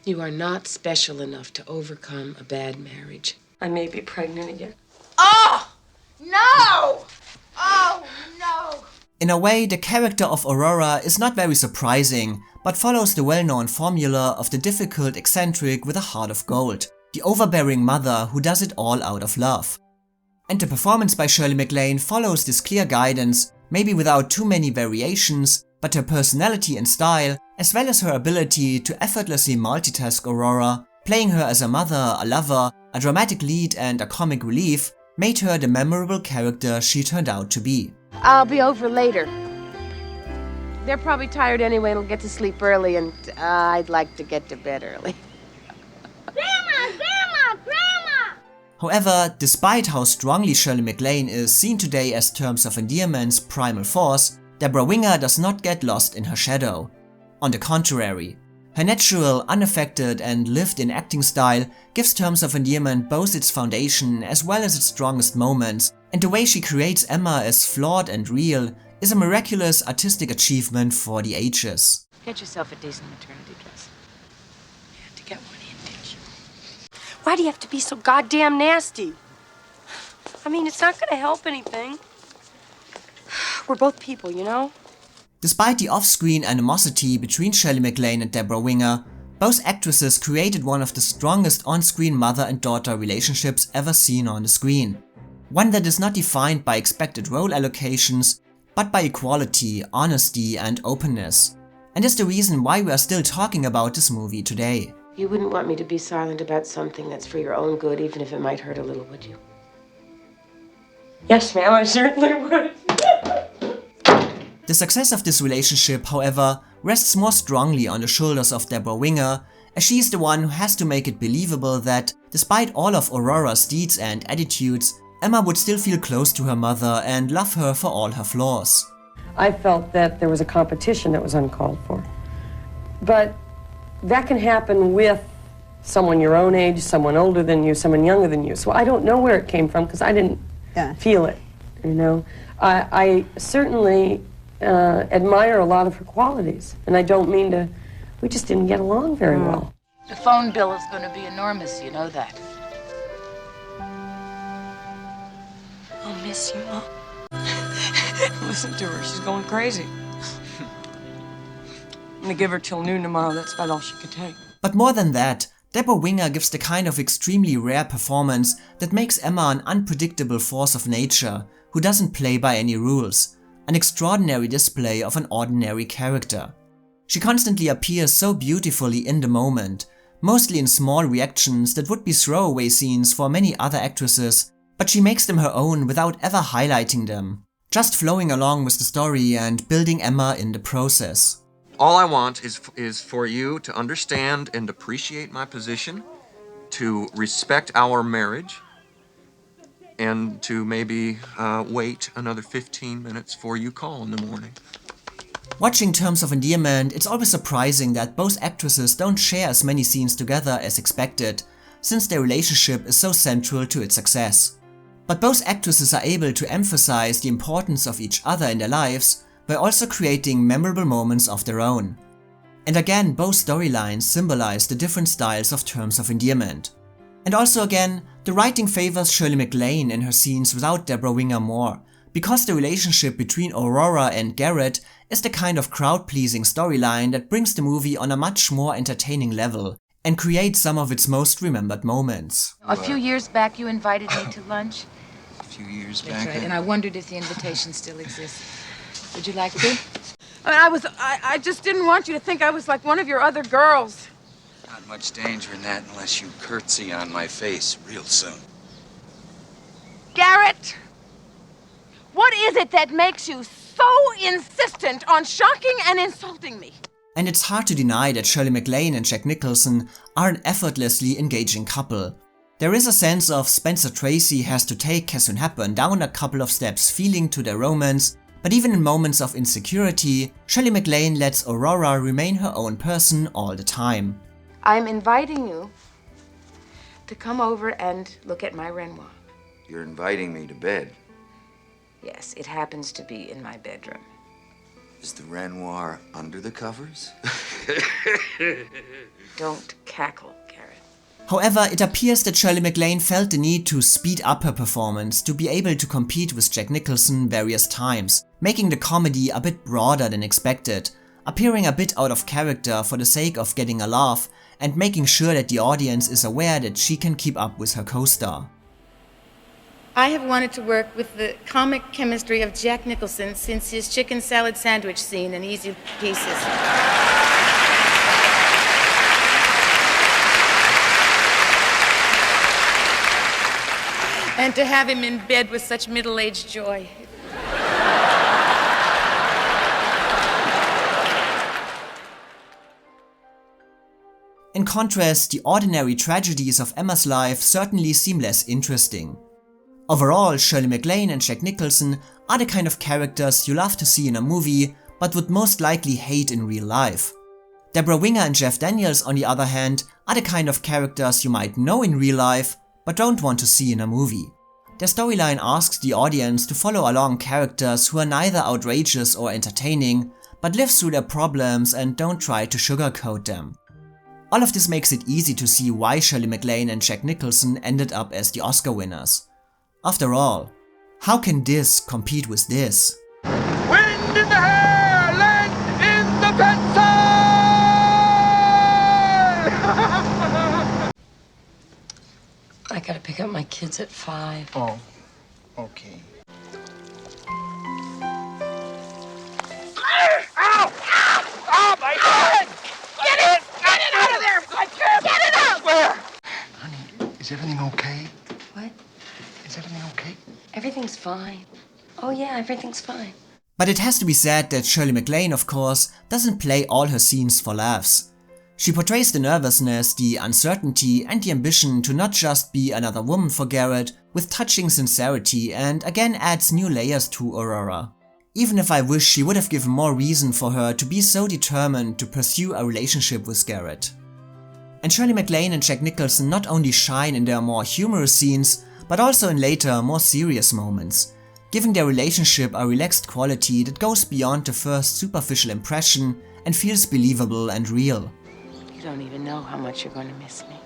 You are not special enough to overcome a bad marriage. I may be pregnant again. Oh! No! Oh, no! In a way, the character of Aurora is not very surprising, but follows the well-known formula of the difficult eccentric with a heart of gold, the overbearing mother who does it all out of love. And the performance by Shirley MacLaine follows this clear guidance, maybe without too many variations, but her personality and style, as well as her ability to effortlessly multitask Aurora, playing her as a mother, a lover, a dramatic lead and a comic relief, made her the memorable character she turned out to be. I'll be over later. They're probably tired anyway and will get to sleep early, and I'd like to get to bed early. Grandma! However, despite how strongly Shirley MacLaine is seen today as Terms of Endearment's primal force, Debra Winger does not get lost in her shadow. On the contrary, her natural, unaffected and lived-in acting style gives Terms of Endearment both its foundation as well as its strongest moments, and the way she creates Emma as flawed and real is a miraculous artistic achievement for the ages. Get yourself a decent maternity dress. You have to get one in, didn't you? Why do you have to be so goddamn nasty? I mean, it's not gonna help anything. We're both people, you know? Despite the off-screen animosity between Shirley MacLaine and Debra Winger, both actresses created one of the strongest on-screen mother and daughter relationships ever seen on the screen. One that is not defined by expected role allocations, but by equality, honesty and openness. And is the reason why we are still talking about this movie today. You wouldn't want me to be silent about something that's for your own good, even if it might hurt a little, would you? Yes, ma'am, I certainly would. The success of this relationship, however, rests more strongly on the shoulders of Debra Winger, as she is the one who has to make it believable that, despite all of Aurora's deeds and attitudes, Emma would still feel close to her mother and love her for all her flaws. I felt that there was a competition that was uncalled for. But that can happen with someone your own age, someone older than you, someone younger than you. So I don't know where it came from because I didn't feel it, you know. I certainly admire a lot of her qualities, and I don't mean to, we just didn't get along very well. The phone bill is going to be enormous, you know that. I'll miss you, Mom. Listen to her, she's going crazy. I'm gonna give her till noon tomorrow, that's about all she can take. But more than that, Debra Winger gives the kind of extremely rare performance that makes Emma an unpredictable force of nature, who doesn't play by any rules, an extraordinary display of an ordinary character. She constantly appears so beautifully in the moment, mostly in small reactions that would be throwaway scenes for many other actresses, but she makes them her own without ever highlighting them, just flowing along with the story and building Emma in the process. All I want is for you to understand and appreciate my position, to respect our marriage, and to maybe wait another 15 minutes before you call in the morning. Watching Terms of Endearment, it's always surprising that both actresses don't share as many scenes together as expected, since their relationship is so central to its success. But both actresses are able to emphasize the importance of each other in their lives by also creating memorable moments of their own. And again, both storylines symbolize the different styles of Terms of Endearment. And also again, the writing favors Shirley MacLaine in her scenes without Debra Winger more, because the relationship between Aurora and Garrett is the kind of crowd-pleasing storyline that brings the movie on a much more entertaining level and creates some of its most remembered moments. A few years back, you invited me to lunch. A few years That's back. right, and I wondered if the invitation still exists. Would you like to? I mean, I just didn't want you to think I was like one of your other girls. Not much danger in that unless you curtsy on my face real soon. Garrett! What is it that makes you so insistent on shocking and insulting me? And it's hard to deny that Shirley MacLaine and Jack Nicholson are an effortlessly engaging couple. There is a sense of Spencer Tracy has to take Katharine Hepburn down a couple of steps feeling to their romance, but even in moments of insecurity, Shirley MacLaine lets Aurora remain her own person all the time. I'm inviting you to come over and look at my Renoir. You're inviting me to bed. Yes, it happens to be in my bedroom. Is the Renoir under the covers? Don't cackle, Garrett. However, it appears that Shirley MacLaine felt the need to speed up her performance to be able to compete with Jack Nicholson various times, making the comedy a bit broader than expected, appearing a bit out of character for the sake of getting a laugh, and making sure that the audience is aware that she can keep up with her co-star. I have wanted to work with the comic chemistry of Jack Nicholson since his chicken salad sandwich scene in Easy Pieces. And to have him in bed with such middle-aged joy. In contrast, the ordinary tragedies of Emma's life certainly seem less interesting. Overall, Shirley MacLaine and Jack Nicholson are the kind of characters you love to see in a movie, but would most likely hate in real life. Debra Winger and Jeff Daniels, on the other hand, are the kind of characters you might know in real life, but don't want to see in a movie. Their storyline asks the audience to follow along characters who are neither outrageous or entertaining, but live through their problems and don't try to sugarcoat them. All of this makes it easy to see why Shirley MacLaine and Jack Nicholson ended up as the Oscar winners. After all, how can this compete with this? Wind in the hair, land in the pencil! I gotta pick up my kids at 5. Oh, okay. Ow! Ow! Oh, my head! Get it! Get it out of there! I can't! Get it out! Where? Honey, is everything okay? What? Is everything okay? Everything's fine. Oh yeah, everything's fine. But it has to be said that Shirley MacLaine, of course, doesn't play all her scenes for laughs. She portrays the nervousness, the uncertainty and the ambition to not just be another woman for Garrett with touching sincerity, and again adds new layers to Aurora. Even if I wish she would have given more reason for her to be so determined to pursue a relationship with Garrett. And Shirley MacLaine and Jack Nicholson not only shine in their more humorous scenes, but also in later, more serious moments, giving their relationship a relaxed quality that goes beyond the first superficial impression and feels believable and real. You don't even know how much you're going to miss me.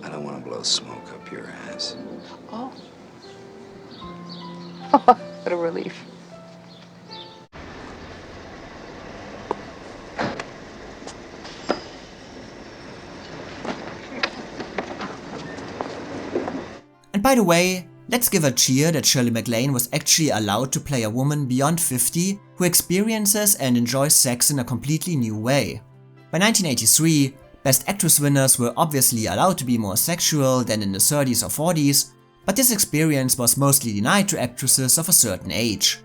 I don't want to blow smoke up your ass. Oh. What a relief. And by the way, Let's give a cheer that Shirley MacLaine was actually allowed to play a woman beyond 50 who experiences and enjoys sex in a completely new way. By 1983, Best Actress winners were obviously allowed to be more sexual than in the 30s or 40s, but this experience was mostly denied to actresses of a certain age.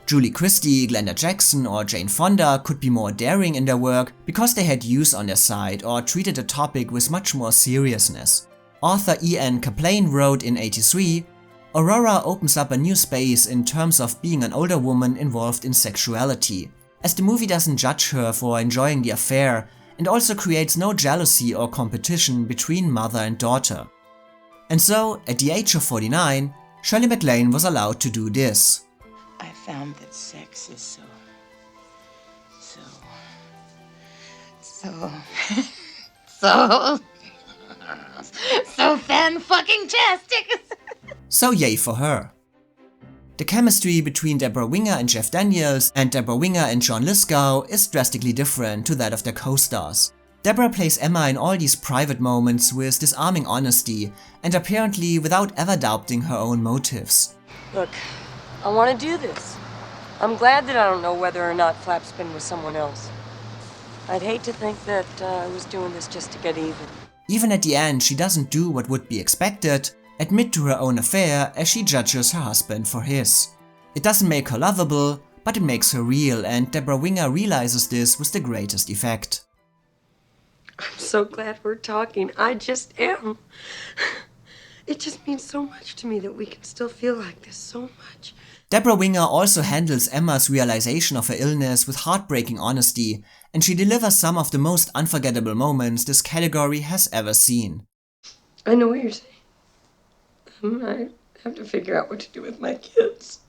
Julie Christie, Glenda Jackson or Jane Fonda could be more daring in their work because they had youth on their side or treated the topic with much more seriousness. Author E.N. Kaplan wrote in '83, "Aurora opens up a new space in terms of being an older woman involved in sexuality, as the movie doesn't judge her for enjoying the affair and also creates no jealousy or competition between mother and daughter." And so, at the age of 49, Shirley MacLaine was allowed to do this. I found that sex is so fan-fucking-tastic. So yay for her. The chemistry between Debra Winger and Jeff Daniels and Debra Winger and John Lithgow is drastically different to that of their co-stars. Debra plays Emma in all these private moments with disarming honesty and apparently without ever doubting her own motives. Look, I want to do this. I'm glad that I don't know whether or not Flap's been with someone else. I'd hate to think that I was doing this just to get even. Even at the end, she doesn't do what would be expected, admit to her own affair as she judges her husband for his. It doesn't make her lovable, but it makes her real, and Debra Winger realizes this with the greatest effect. I'm so glad we're talking. I just am. It just means so much to me that we can still feel like this, so much. Debra Winger also handles Emma's realization of her illness with heartbreaking honesty, and she delivers some of the most unforgettable moments this category has ever seen. I know what you're saying. I have to figure out what to do with my kids.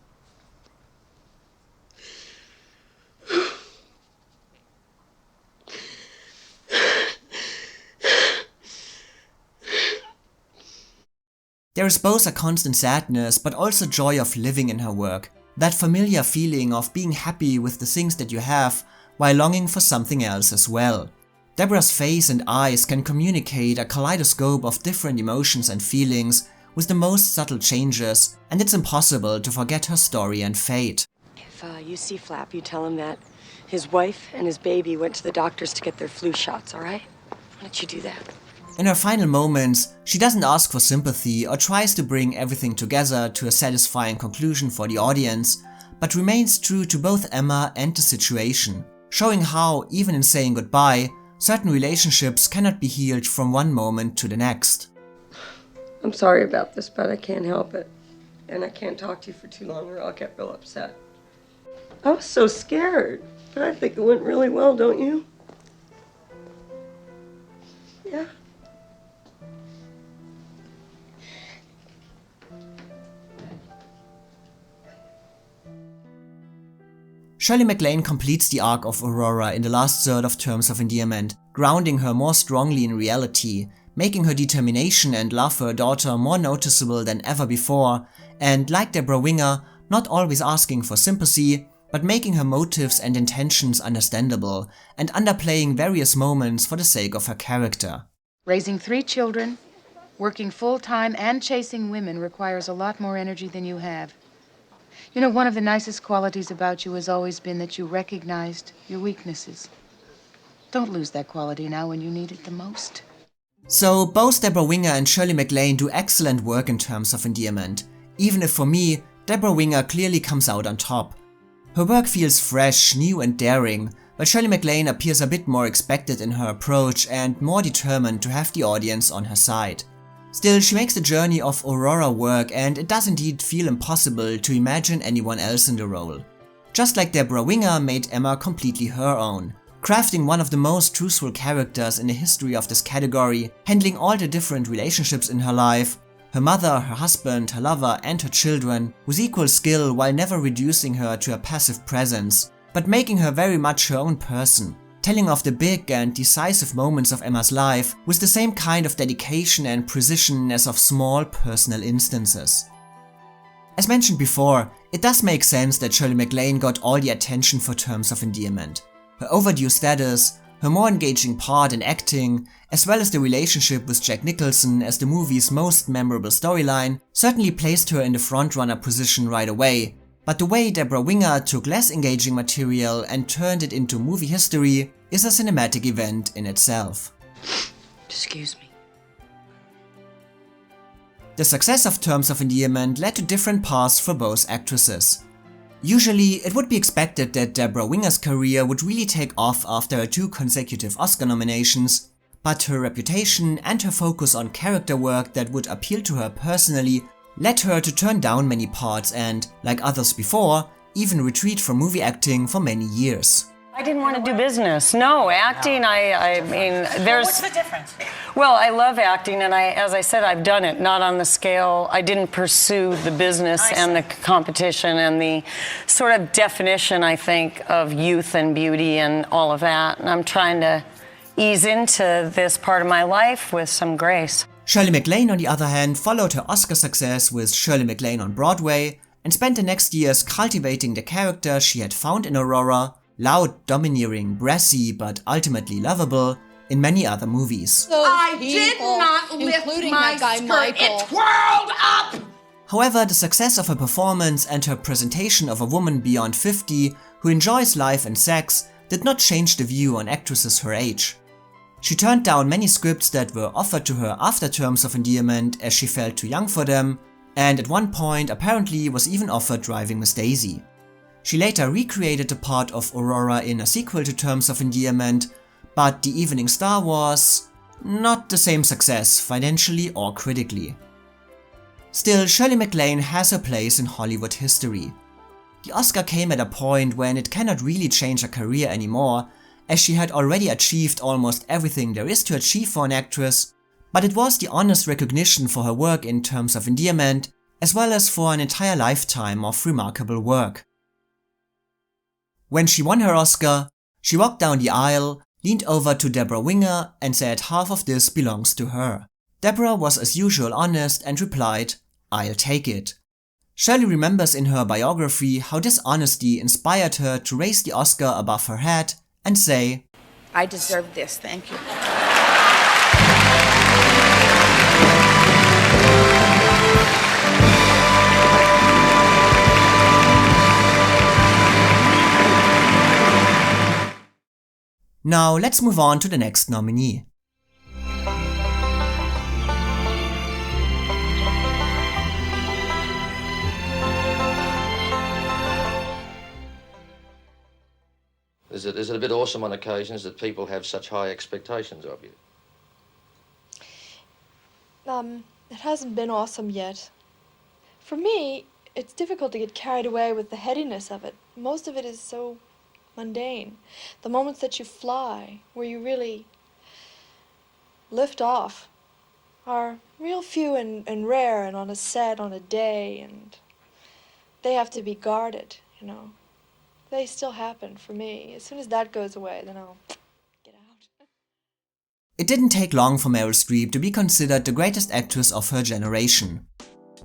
There is both a constant sadness but also joy of living in her work, that familiar feeling of being happy with the things that you have while longing for something else as well. Debra's face and eyes can communicate a kaleidoscope of different emotions and feelings with the most subtle changes, and it's impossible to forget her story and fate. If you see Flap, you tell him that his wife and his baby went to the doctors to get their flu shots, all right? Why don't you do that? In her final moments, she doesn't ask for sympathy or tries to bring everything together to a satisfying conclusion for the audience, but remains true to both Emma and the situation, showing how, even in saying goodbye, certain relationships cannot be healed from one moment to the next. I'm sorry about this, but I can't help it. And I can't talk to you for too long or I'll get real upset. I was so scared, but I think it went really well, don't you? Yeah. Shirley MacLaine completes the arc of Aurora in the last third of Terms of Endearment, grounding her more strongly in reality, making her determination and love for her daughter more noticeable than ever before, and like Debra Winger, not always asking for sympathy, but making her motives and intentions understandable, and underplaying various moments for the sake of her character. Raising 3 children, working full-time and chasing women requires a lot more energy than you have. You know, one of the nicest qualities about you has always been that you recognized your weaknesses. Don't lose that quality now when you need it the most. So both Debra Winger and Shirley MacLaine do excellent work in Terms of Endearment, even if for me, Debra Winger clearly comes out on top. Her work feels fresh, new and daring, while Shirley MacLaine appears a bit more expected in her approach and more determined to have the audience on her side. Still, she makes the journey of Aurora work, and it does indeed feel impossible to imagine anyone else in the role. Just like Debra Winger made Emma completely her own, crafting one of the most truthful characters in the history of this category, handling all the different relationships in her life, her mother, her husband, her lover and her children, with equal skill while never reducing her to a passive presence, but making her very much her own person. Telling of the big and decisive moments of Emma's life with the same kind of dedication and precision as of small personal instances. As mentioned before, it does make sense that Shirley MacLaine got all the attention for Terms of Endearment. Her overdue status, her more engaging part in acting, as well as the relationship with Jack Nicholson as the movie's most memorable storyline, certainly placed her in the frontrunner position right away. But the way Debra Winger took less engaging material and turned it into movie history is a cinematic event in itself. Excuse me. The success of Terms of Endearment led to different paths for both actresses. Usually, it would be expected that Debra Winger's career would really take off after her 2 consecutive Oscar nominations, but her reputation and her focus on character work that would appeal to her personally led her to turn down many parts and, like others before, even retreat from movie acting for many years. I didn't want to do business. No, acting, I mean, there's... What's the difference? Well, I love acting, and as I said, I've done it, not on the scale. I didn't pursue the business and the competition and the sort of definition, I think, of youth and beauty and all of that. And I'm trying to ease into this part of my life with some grace. Shirley MacLaine, on the other hand, followed her Oscar success with Shirley MacLaine on Broadway and spent the next years cultivating the character she had found in Aurora, loud, domineering, brassy, but ultimately lovable, in many other movies. I did not lift my skirt. It twirled up! However, the success of her performance and her presentation of a woman beyond 50 who enjoys life and sex did not change the view on actresses her age. She turned down many scripts that were offered to her after Terms of Endearment as she felt too young for them, and at one point apparently was even offered Driving Miss Daisy. She later recreated the part of Aurora in a sequel to Terms of Endearment, but The Evening Star was not the same success financially or critically. Still, Shirley MacLaine has her place in Hollywood history. The Oscar came at a point when it cannot really change her career anymore, as she had already achieved almost everything there is to achieve for an actress, but it was the honest recognition for her work in Terms of Endearment, as well as for an entire lifetime of remarkable work. When she won her Oscar, she walked down the aisle, leaned over to Debra Winger and said half of this belongs to her. Debra was as usual honest and replied, "I'll take it." Shirley remembers in her biography how this honesty inspired her to raise the Oscar above her head and say, I deserve this, thank you. Now let's move on to the next nominee. Is it a bit awesome on occasions that people have such high expectations of you? It hasn't been awesome yet. For me, it's difficult to get carried away with the headiness of it. Most of it is so mundane. The moments that you fly, where you really lift off, are real few and rare and on a set, on a day, and they have to be guarded, you know. They still happen for me. As soon as that goes away, then I'll get out. It didn't take long for Meryl Streep to be considered the greatest actress of her generation.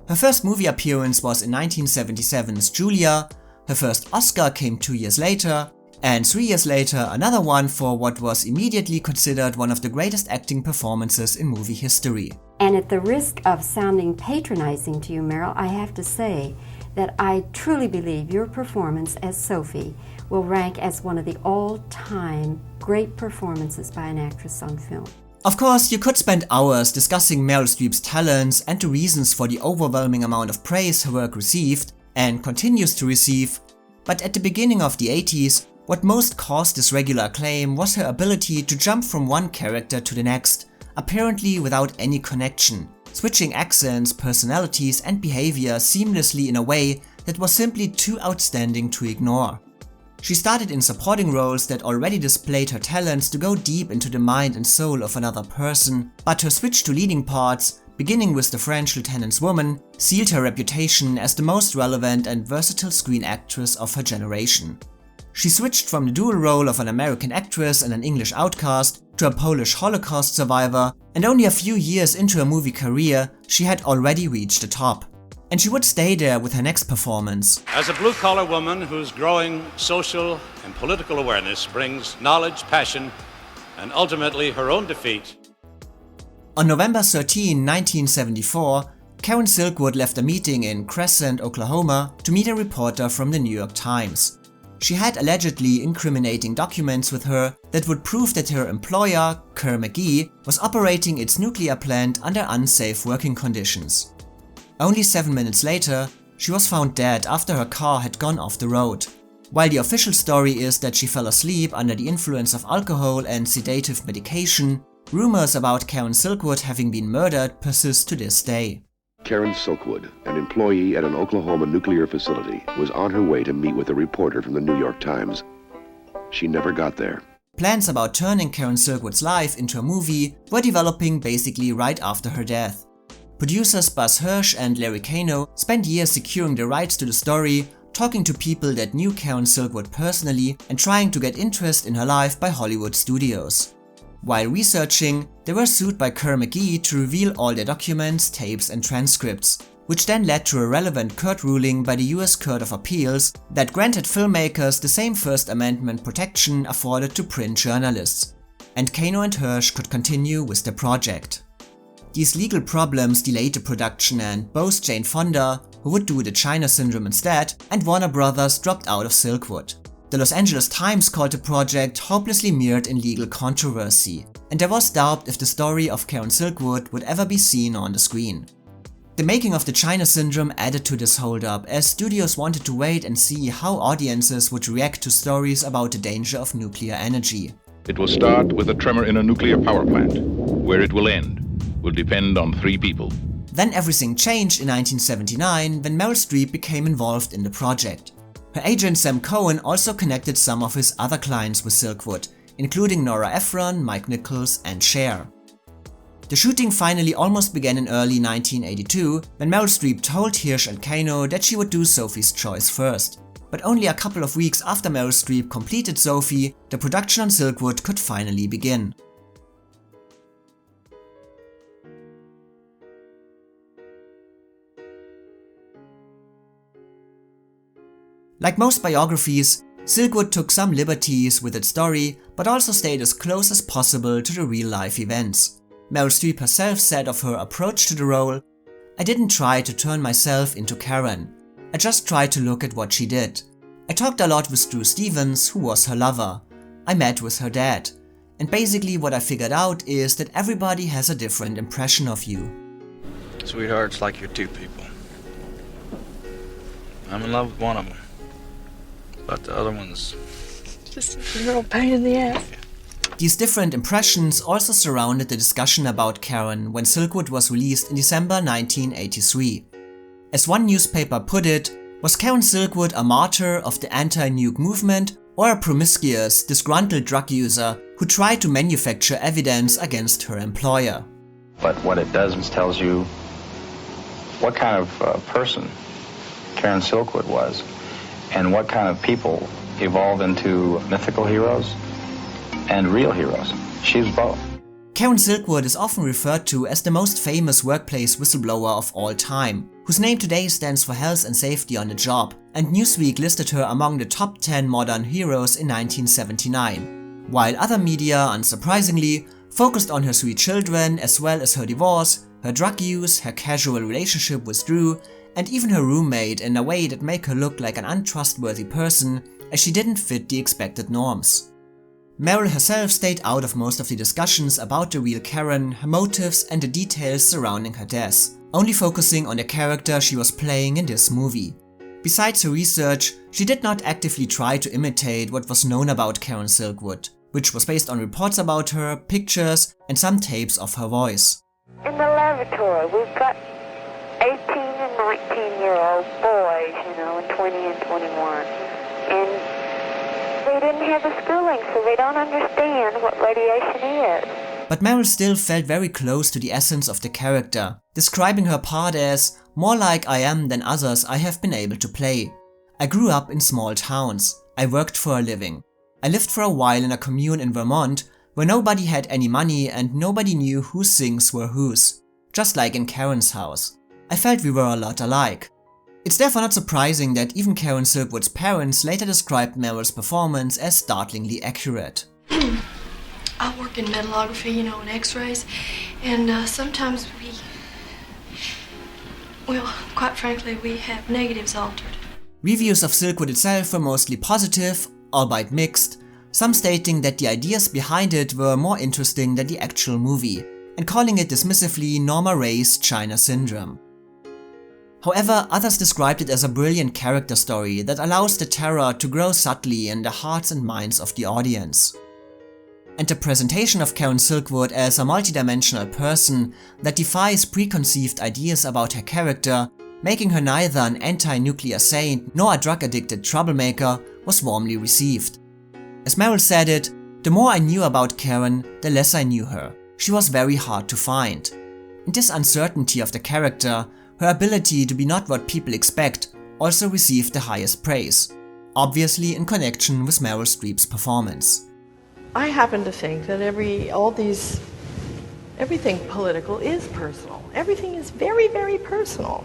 Her first movie appearance was in 1977's Julia, her first Oscar came 2 years later, and 3 years later another one for what was immediately considered one of the greatest acting performances in movie history. And at the risk of sounding patronizing to you, Meryl, I have to say that I truly believe your performance as Sophie will rank as one of the all-time great performances by an actress on film. Of course, you could spend hours discussing Meryl Streep's talents and the reasons for the overwhelming amount of praise her work received and continues to receive, but at the beginning of the 80s, what most caused this regular acclaim was her ability to jump from one character to the next, apparently without any connection, switching accents, personalities and behavior seamlessly in a way that was simply too outstanding to ignore. She started in supporting roles that already displayed her talents to go deep into the mind and soul of another person, but her switch to leading parts, beginning with The French Lieutenant's Woman, sealed her reputation as the most relevant and versatile screen actress of her generation. She switched from the dual role of an American actress and an English outcast to a Polish Holocaust survivor, and only a few years into her movie career, she had already reached the top. And she would stay there with her next performance. As a blue-collar woman whose growing social and political awareness brings knowledge, passion, and ultimately her own defeat. On November 13, 1974, Karen Silkwood left a meeting in Crescent, Oklahoma to meet a reporter from the New York Times. She had allegedly incriminating documents with her that would prove that her employer, Kerr McGee, was operating its nuclear plant under unsafe working conditions. Only 7 minutes later, she was found dead after her car had gone off the road. While the official story is that she fell asleep under the influence of alcohol and sedative medication, rumors about Karen Silkwood having been murdered persist to this day. Karen Silkwood, an employee at an Oklahoma nuclear facility, was on her way to meet with a reporter from the New York Times. She never got there. Plans about turning Karen Silkwood's life into a movie were developing basically right after her death. Producers Buzz Hirsch and Larry Kano spent years securing the rights to the story, talking to people that knew Karen Silkwood personally and trying to get interest in her life by Hollywood studios. While researching, they were sued by Kerr McGee to reveal all their documents, tapes and transcripts, which then led to a relevant court ruling by the US Court of Appeals that granted filmmakers the same First Amendment protection afforded to print journalists, and Kano and Hirsch could continue with their project. These legal problems delayed the production, and both Jane Fonda, who would do the China Syndrome instead, and Warner Brothers dropped out of Silkwood. The Los Angeles Times called the project hopelessly mired in legal controversy, and there was doubt if the story of Karen Silkwood would ever be seen on the screen. The making of the China Syndrome added to this holdup, as studios wanted to wait and see how audiences would react to stories about the danger of nuclear energy. It will start with a tremor in a nuclear power plant. Where it will end will depend on 3 people. Then everything changed in 1979 when Meryl Streep became involved in the project. Her agent Sam Cohen also connected some of his other clients with Silkwood, including Nora Ephron, Mike Nichols and Cher. The shooting finally almost began in early 1982 when Meryl Streep told Hirsch and Kano that she would do Sophie's Choice first. But only a couple of weeks after Meryl Streep completed Sophie, the production on Silkwood could finally begin. Like most biographies, Silkwood took some liberties with its story, but also stayed as close as possible to the real-life events. Meryl Streep herself said of her approach to the role, "I didn't try to turn myself into Karen. I just tried to look at what she did. I talked a lot with Drew Stevens, who was her lover. I met with her dad. And basically what I figured out is that everybody has a different impression of you." Sweetheart, it's like you're 2 people. I'm in love with one of them. But the other one's just a real pain in the ass. These different impressions also surrounded the discussion about Karen when Silkwood was released in December 1983. As one newspaper put it, was Karen Silkwood a martyr of the anti-nuke movement or a promiscuous, disgruntled drug user who tried to manufacture evidence against her employer? But what it does is tells you what kind of person Karen Silkwood was, and what kind of people evolve into mythical heroes and real heroes. She's both. Karen Silkwood is often referred to as the most famous workplace whistleblower of all time, whose name today stands for health and safety on the job, and Newsweek listed her among the top 10 modern heroes in 1979, while other media, unsurprisingly, focused on her 3 children as well as her divorce, her drug use, her casual relationship with Drew, and even her roommate in a way that make her look like an untrustworthy person, as she didn't fit the expected norms. Meryl herself stayed out of most of the discussions about the real Karen, her motives and the details surrounding her death, only focusing on the character she was playing in this movie. Besides her research, she did not actively try to imitate what was known about Karen Silkwood, which was based on reports about her, pictures and some tapes of her voice. In the laboratory, we've got 18 and 19-year-old boys, you know, and 20 and 21. And they didn't have the schooling, so they don't understand what radiation is. But Meryl still felt very close to the essence of the character, describing her part as more like I am than others I have been able to play. I grew up in small towns. I worked for a living. I lived for a while in a commune in Vermont where nobody had any money and nobody knew whose things were whose. Just like in Karen's house. I felt we were a lot alike. It's therefore not surprising that even Karen Silkwood's parents later described Meryl's performance as startlingly accurate. Oh, I work in metallography, you know, and x-rays, and sometimes well, quite frankly, we have negatives altered. Reviews of Silkwood itself were mostly positive, albeit mixed, some stating that the ideas behind it were more interesting than the actual movie, and calling it dismissively Norma Rae's China Syndrome. However, others described it as a brilliant character story that allows the terror to grow subtly in the hearts and minds of the audience. And the presentation of Karen Silkwood as a multidimensional person that defies preconceived ideas about her character, making her neither an anti-nuclear saint nor a drug-addicted troublemaker, was warmly received. As Meryl said it, "The more I knew about Karen, the less I knew her. She was very hard to find." And this uncertainty of the character, her ability to be not what people expect, also received the highest praise, obviously in connection with Meryl Streep's performance. I happen to think that everything political is personal. Everything is very, very personal.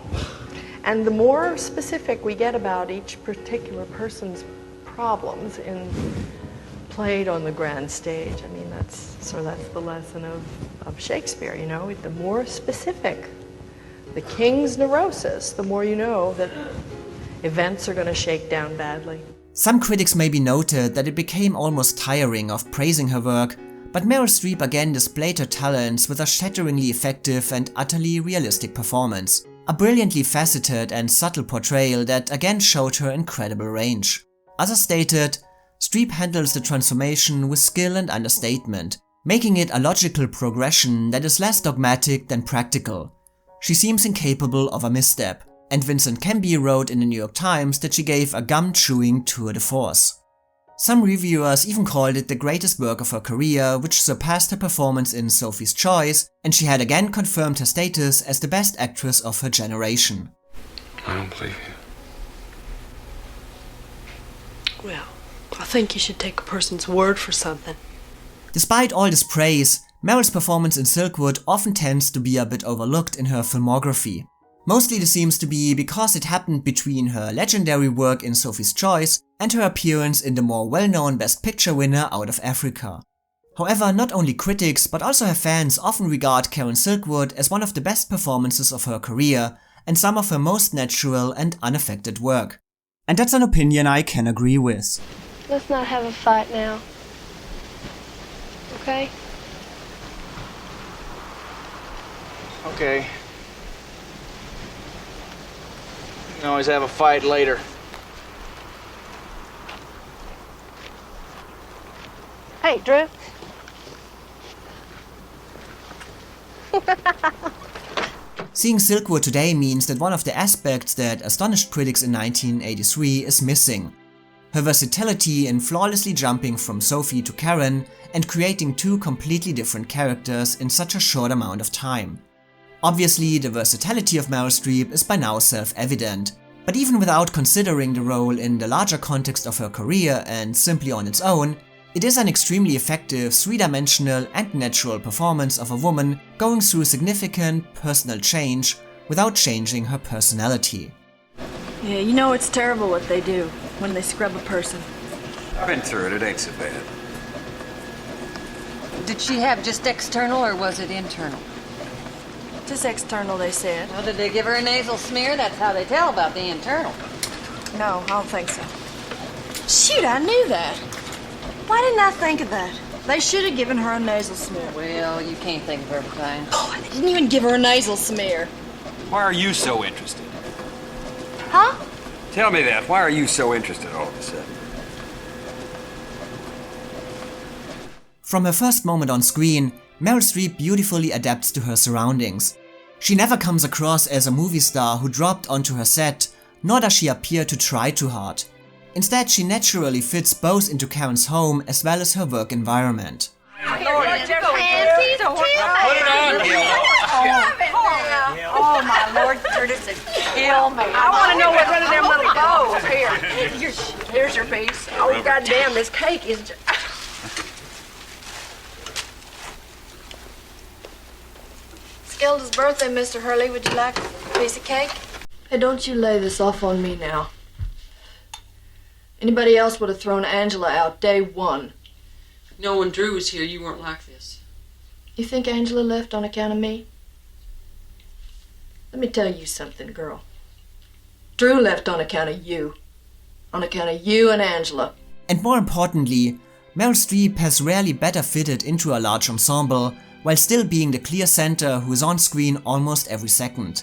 And the more specific we get about each particular person's problems played on the grand stage, I mean, that's the lesson of Shakespeare, you know, the more specific the king's neurosis, the more you know that events are going to shake down badly. Some critics maybe noted that it became almost tiring of praising her work, but Meryl Streep again displayed her talents with a shatteringly effective and utterly realistic performance, a brilliantly faceted and subtle portrayal that again showed her incredible range. Others stated, Streep handles the transformation with skill and understatement, making it a logical progression that is less dogmatic than practical. She seems incapable of a misstep, and Vincent Canby wrote in the New York Times that she gave a gum-chewing tour de force. Some reviewers even called it the greatest work of her career, which surpassed her performance in Sophie's Choice, and she had again confirmed her status as the best actress of her generation. I don't believe you. Well, I think you should take a person's word for something. Despite all this praise, Meryl's performance in Silkwood often tends to be a bit overlooked in her filmography. Mostly this seems to be because it happened between her legendary work in Sophie's Choice and her appearance in the more well-known Best Picture winner Out of Africa. However, not only critics but also her fans often regard Karen Silkwood as one of the best performances of her career and some of her most natural and unaffected work. And that's an opinion I can agree with. Let's not have a fight now. Okay? Okay. We can always have a fight later. Hey, Drew. Seeing Silkwood today means that one of the aspects that astonished critics in 1983 is missing. Her versatility in flawlessly jumping from Sophie to Karen and creating two completely different characters in such a short amount of time. Obviously, the versatility of Meryl Streep is by now self-evident, but even without considering the role in the larger context of her career and simply on its own, it is an extremely effective, three-dimensional and natural performance of a woman going through significant personal change without changing her personality. Yeah, you know it's terrible what they do when they scrub a person. I've been through it. It ain't so bad. Did she have just external or was it internal? Just external, they said. Well, did they give her a nasal smear? That's how they tell about the internal. No, I don't think so. Shoot, I knew that. Why didn't I think of that? They should have given her a nasal smear. Well, you can't think of everything. Oh, they didn't even give her a nasal smear. Why are you so interested? Huh? Tell me that. Why are you so interested all of a sudden? From her first moment on screen, Meryl Streep beautifully adapts to her surroundings. She never comes across as a movie star who dropped onto her set, nor does she appear to try too hard. Instead, she naturally fits both into Karen's home as well as her work environment. Put it on, Oh, my Lord, Curtis, it kill me. I want to know what one of them little bowls here. Here's your piece. Oh, goddamn, this cake is just... It's Gilda's birthday, Mr. Hurley. Would you like a piece of cake? Hey, don't you lay this off on me now. Anybody else would have thrown Angela out day one. No, when Drew was here, you weren't like this. You think Angela left on account of me? Let me tell you something, girl. Drew left on account of you. On account of you and Angela. And more importantly, Meryl Streep has rarely better fitted into a large ensemble, while still being the clear center who is on screen almost every second.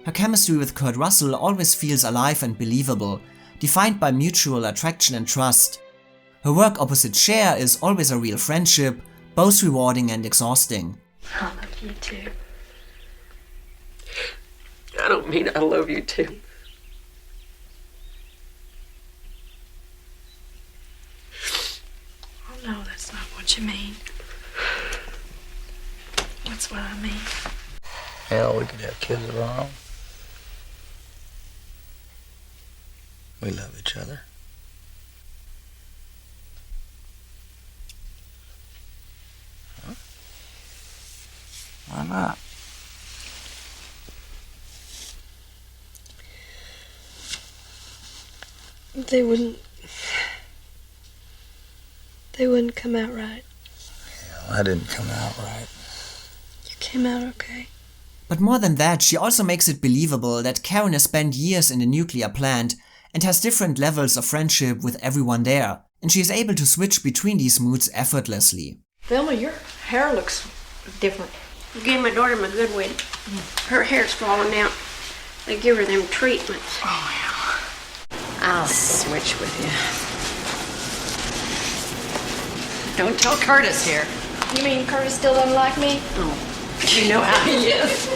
Her chemistry with Kurt Russell always feels alive and believable, defined by mutual attraction and trust. Her work opposite Cher is always a real friendship, both rewarding and exhausting. I love you too. I don't mean I love you too. Oh no, that's not what you mean. That's what I mean. Hell, we could have kids of our own. We love each other. Huh? Why not? They wouldn't come out right. Hell, I didn't come out right. You came out okay. But more than that, she also makes it believable that Karen has spent years in the nuclear plant and has different levels of friendship with everyone there, and she is able to switch between these moods effortlessly. Thelma, your hair looks different. You gave my daughter my good wig. Her hair's falling out. They give her them treatments. Oh, yeah. I'll switch with you. Don't tell Curtis here. You mean Curtis still doesn't like me? Oh, you know how he is.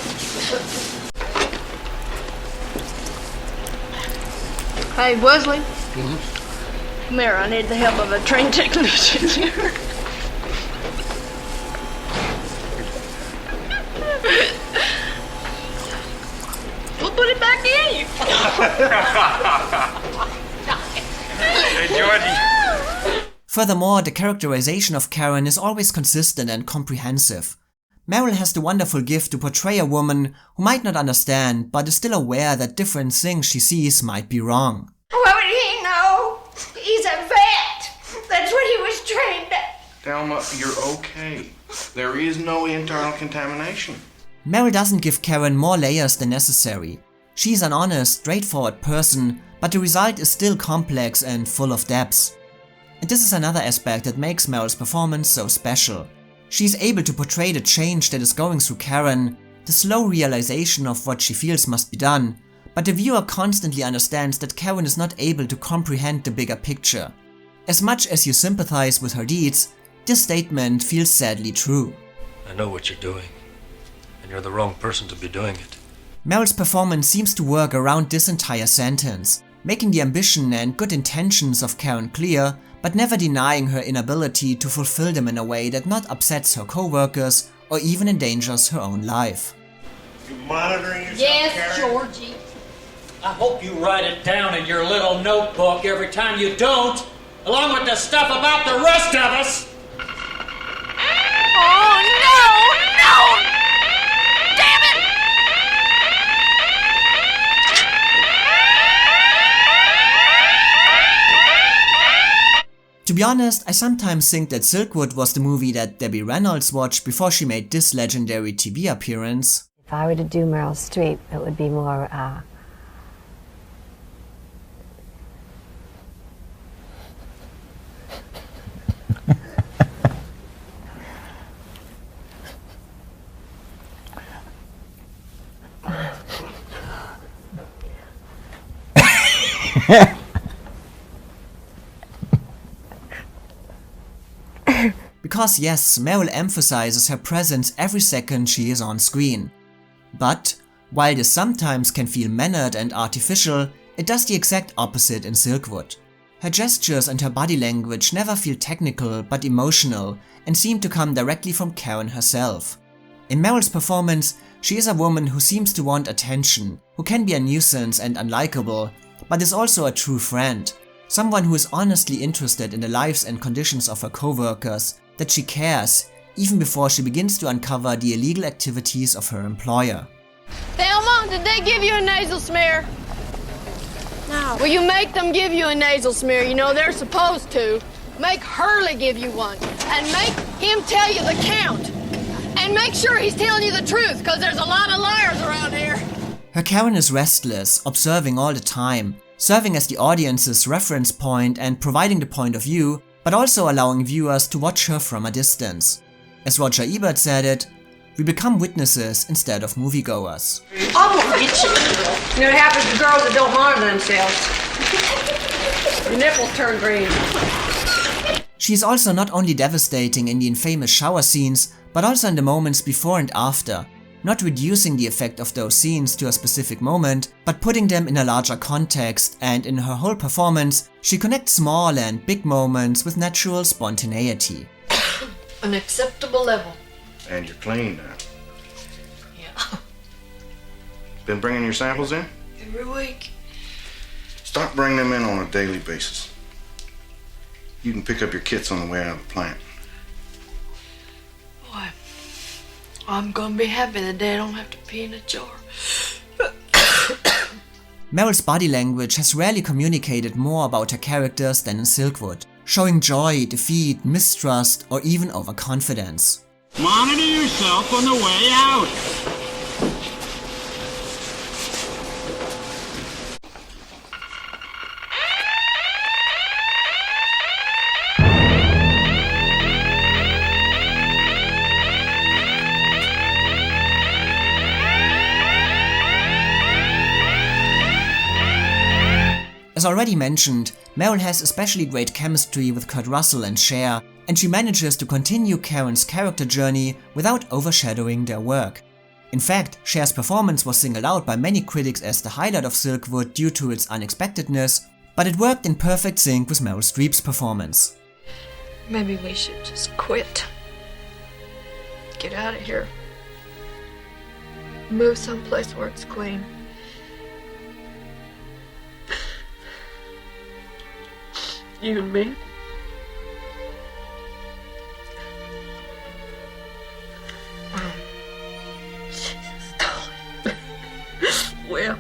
Hey, Wesley. Come here, I need the help of a trained technician here. We'll put it back in. Hey, Georgie. Furthermore, the characterization of Karen is always consistent and comprehensive. Meryl has the wonderful gift to portray a woman who might not understand but is still aware that different things she sees might be wrong. What would he know? He's a vet. That's what he was trained at. Thelma, you're okay. There is no internal contamination. Meryl doesn't give Karen more layers than necessary. She's an honest, straightforward person, but the result is still complex and full of depths. And this is another aspect that makes Meryl's performance so special. She's able to portray the change that is going through Karen, the slow realization of what she feels must be done, but the viewer constantly understands that Karen is not able to comprehend the bigger picture. As much as you sympathize with her deeds, this statement feels sadly true. I know what you're doing, and you're the wrong person to be doing it. Meryl's performance seems to work around this entire sentence, making the ambition and good intentions of Karen clear, but never denying her inability to fulfill them in a way that not upsets her co-workers or even endangers her own life. You monitoring yourself, Yes, Karen? Georgie. I hope you write it down in your little notebook every time you don't, along with the stuff about the rest of us. Oh, no! Damn it! To be honest, I sometimes think that Silkwood was the movie that Debbie Reynolds watched before she made this legendary TV appearance. If I were to do Meryl Streep, it would be more, Because yes, Meryl emphasizes her presence every second she is on screen. But, while this sometimes can feel mannered and artificial, it does the exact opposite in Silkwood. Her gestures and her body language never feel technical but emotional and seem to come directly from Karen herself. In Meryl's performance, she is a woman who seems to want attention, who can be a nuisance and unlikable, but is also a true friend. Someone who is honestly interested in the lives and conditions of her co-workers, that she cares, even before she begins to uncover the illegal activities of her employer. Thelma, did they give you a nasal smear? No. Well, you make them give you a nasal smear. You know, they're supposed to. make Hurley give you one. And make him tell you the count. And make sure he's telling you the truth, because there's a lot of liars around here. Her Karen is restless, observing all the time, serving as the audience's reference point and providing the point of view, but also allowing viewers to watch her from a distance. As Roger Ebert said it, we become witnesses instead of moviegoers. I'm gonna get you. You know, it happens to girls that don't monitor themselves. Your nipples turn green. She is also not only devastating in the infamous shower scenes, but also in the moments before and after, not reducing the effect of those scenes to a specific moment, but putting them in a larger context, and in her whole performance, she connects small and big moments with natural spontaneity. An acceptable level. And you're clean now. Yeah. Been bringing your samples in? Every week. Start bringing them in on a daily basis. You can pick up your kits on the way out of the plant. Boy, I'm gonna be happy the day I don't have to pee in a jar. Meryl's body language has rarely communicated more about her characters than in Silkwood, showing joy, defeat, mistrust, or even overconfidence. Monitor yourself on the way out. As already mentioned, Meryl has especially great chemistry with Kurt Russell and Cher, and she manages to continue Karen's character journey without overshadowing their work. In fact, Cher's performance was singled out by many critics as the highlight of Silkwood due to its unexpectedness, but it worked in perfect sync with Meryl Streep's performance. Maybe we should just quit. Get out of here. Move someplace where it's clean. You and me? Well.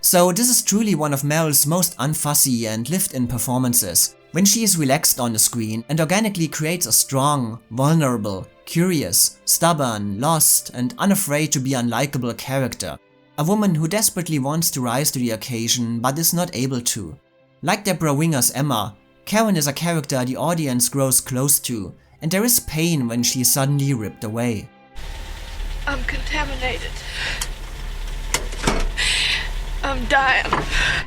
So this is truly one of Meryl's most unfussy and lived-in performances, when she is relaxed on the screen and organically creates a strong, vulnerable, curious, stubborn, lost, and unafraid to be unlikable character. A woman who desperately wants to rise to the occasion but is not able to. Like Debra Winger's Emma, Karen is a character the audience grows close to, and there is pain when she is suddenly ripped away. I'm contaminated. I'm dying.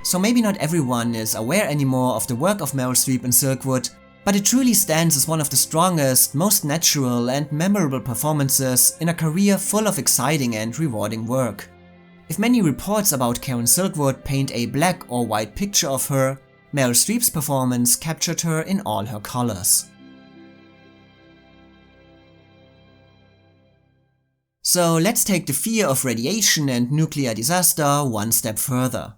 So maybe not everyone is aware anymore of the work of Meryl Streep in Silkwood, but it truly stands as one of the strongest, most natural and memorable performances in a career full of exciting and rewarding work. If many reports about Karen Silkwood paint a black or white picture of her, Meryl Streep's performance captured her in all her colors. So let's take the fear of radiation and nuclear disaster one step further.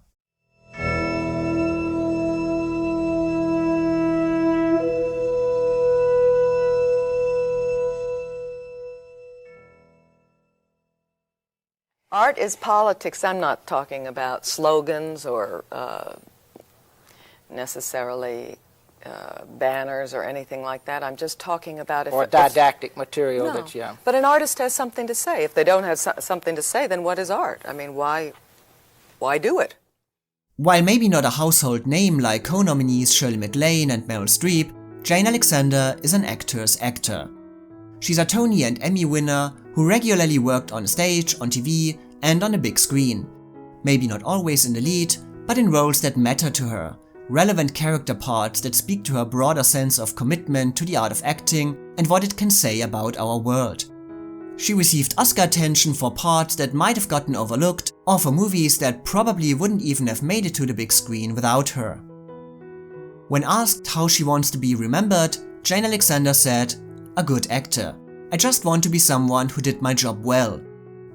Art is politics. I'm not talking about slogans or necessarily banners or anything like that. I'm just talking about or didactic material that you have. But an artist has something to say. If they don't have something to say, then what is art? I mean, why do it? While maybe not a household name like co-nominees Shirley MacLaine and Meryl Streep, Jane Alexander is an actor's actor. She's a Tony and Emmy winner who regularly worked on stage, on TV, and on a big screen. Maybe not always in the lead, but in roles that matter to her, relevant character parts that speak to her broader sense of commitment to the art of acting and what it can say about our world. She received Oscar attention for parts that might have gotten overlooked, or for movies that probably wouldn't even have made it to the big screen without her. When asked how she wants to be remembered, Jane Alexander said, "A good actor. I just want to be someone who did my job well.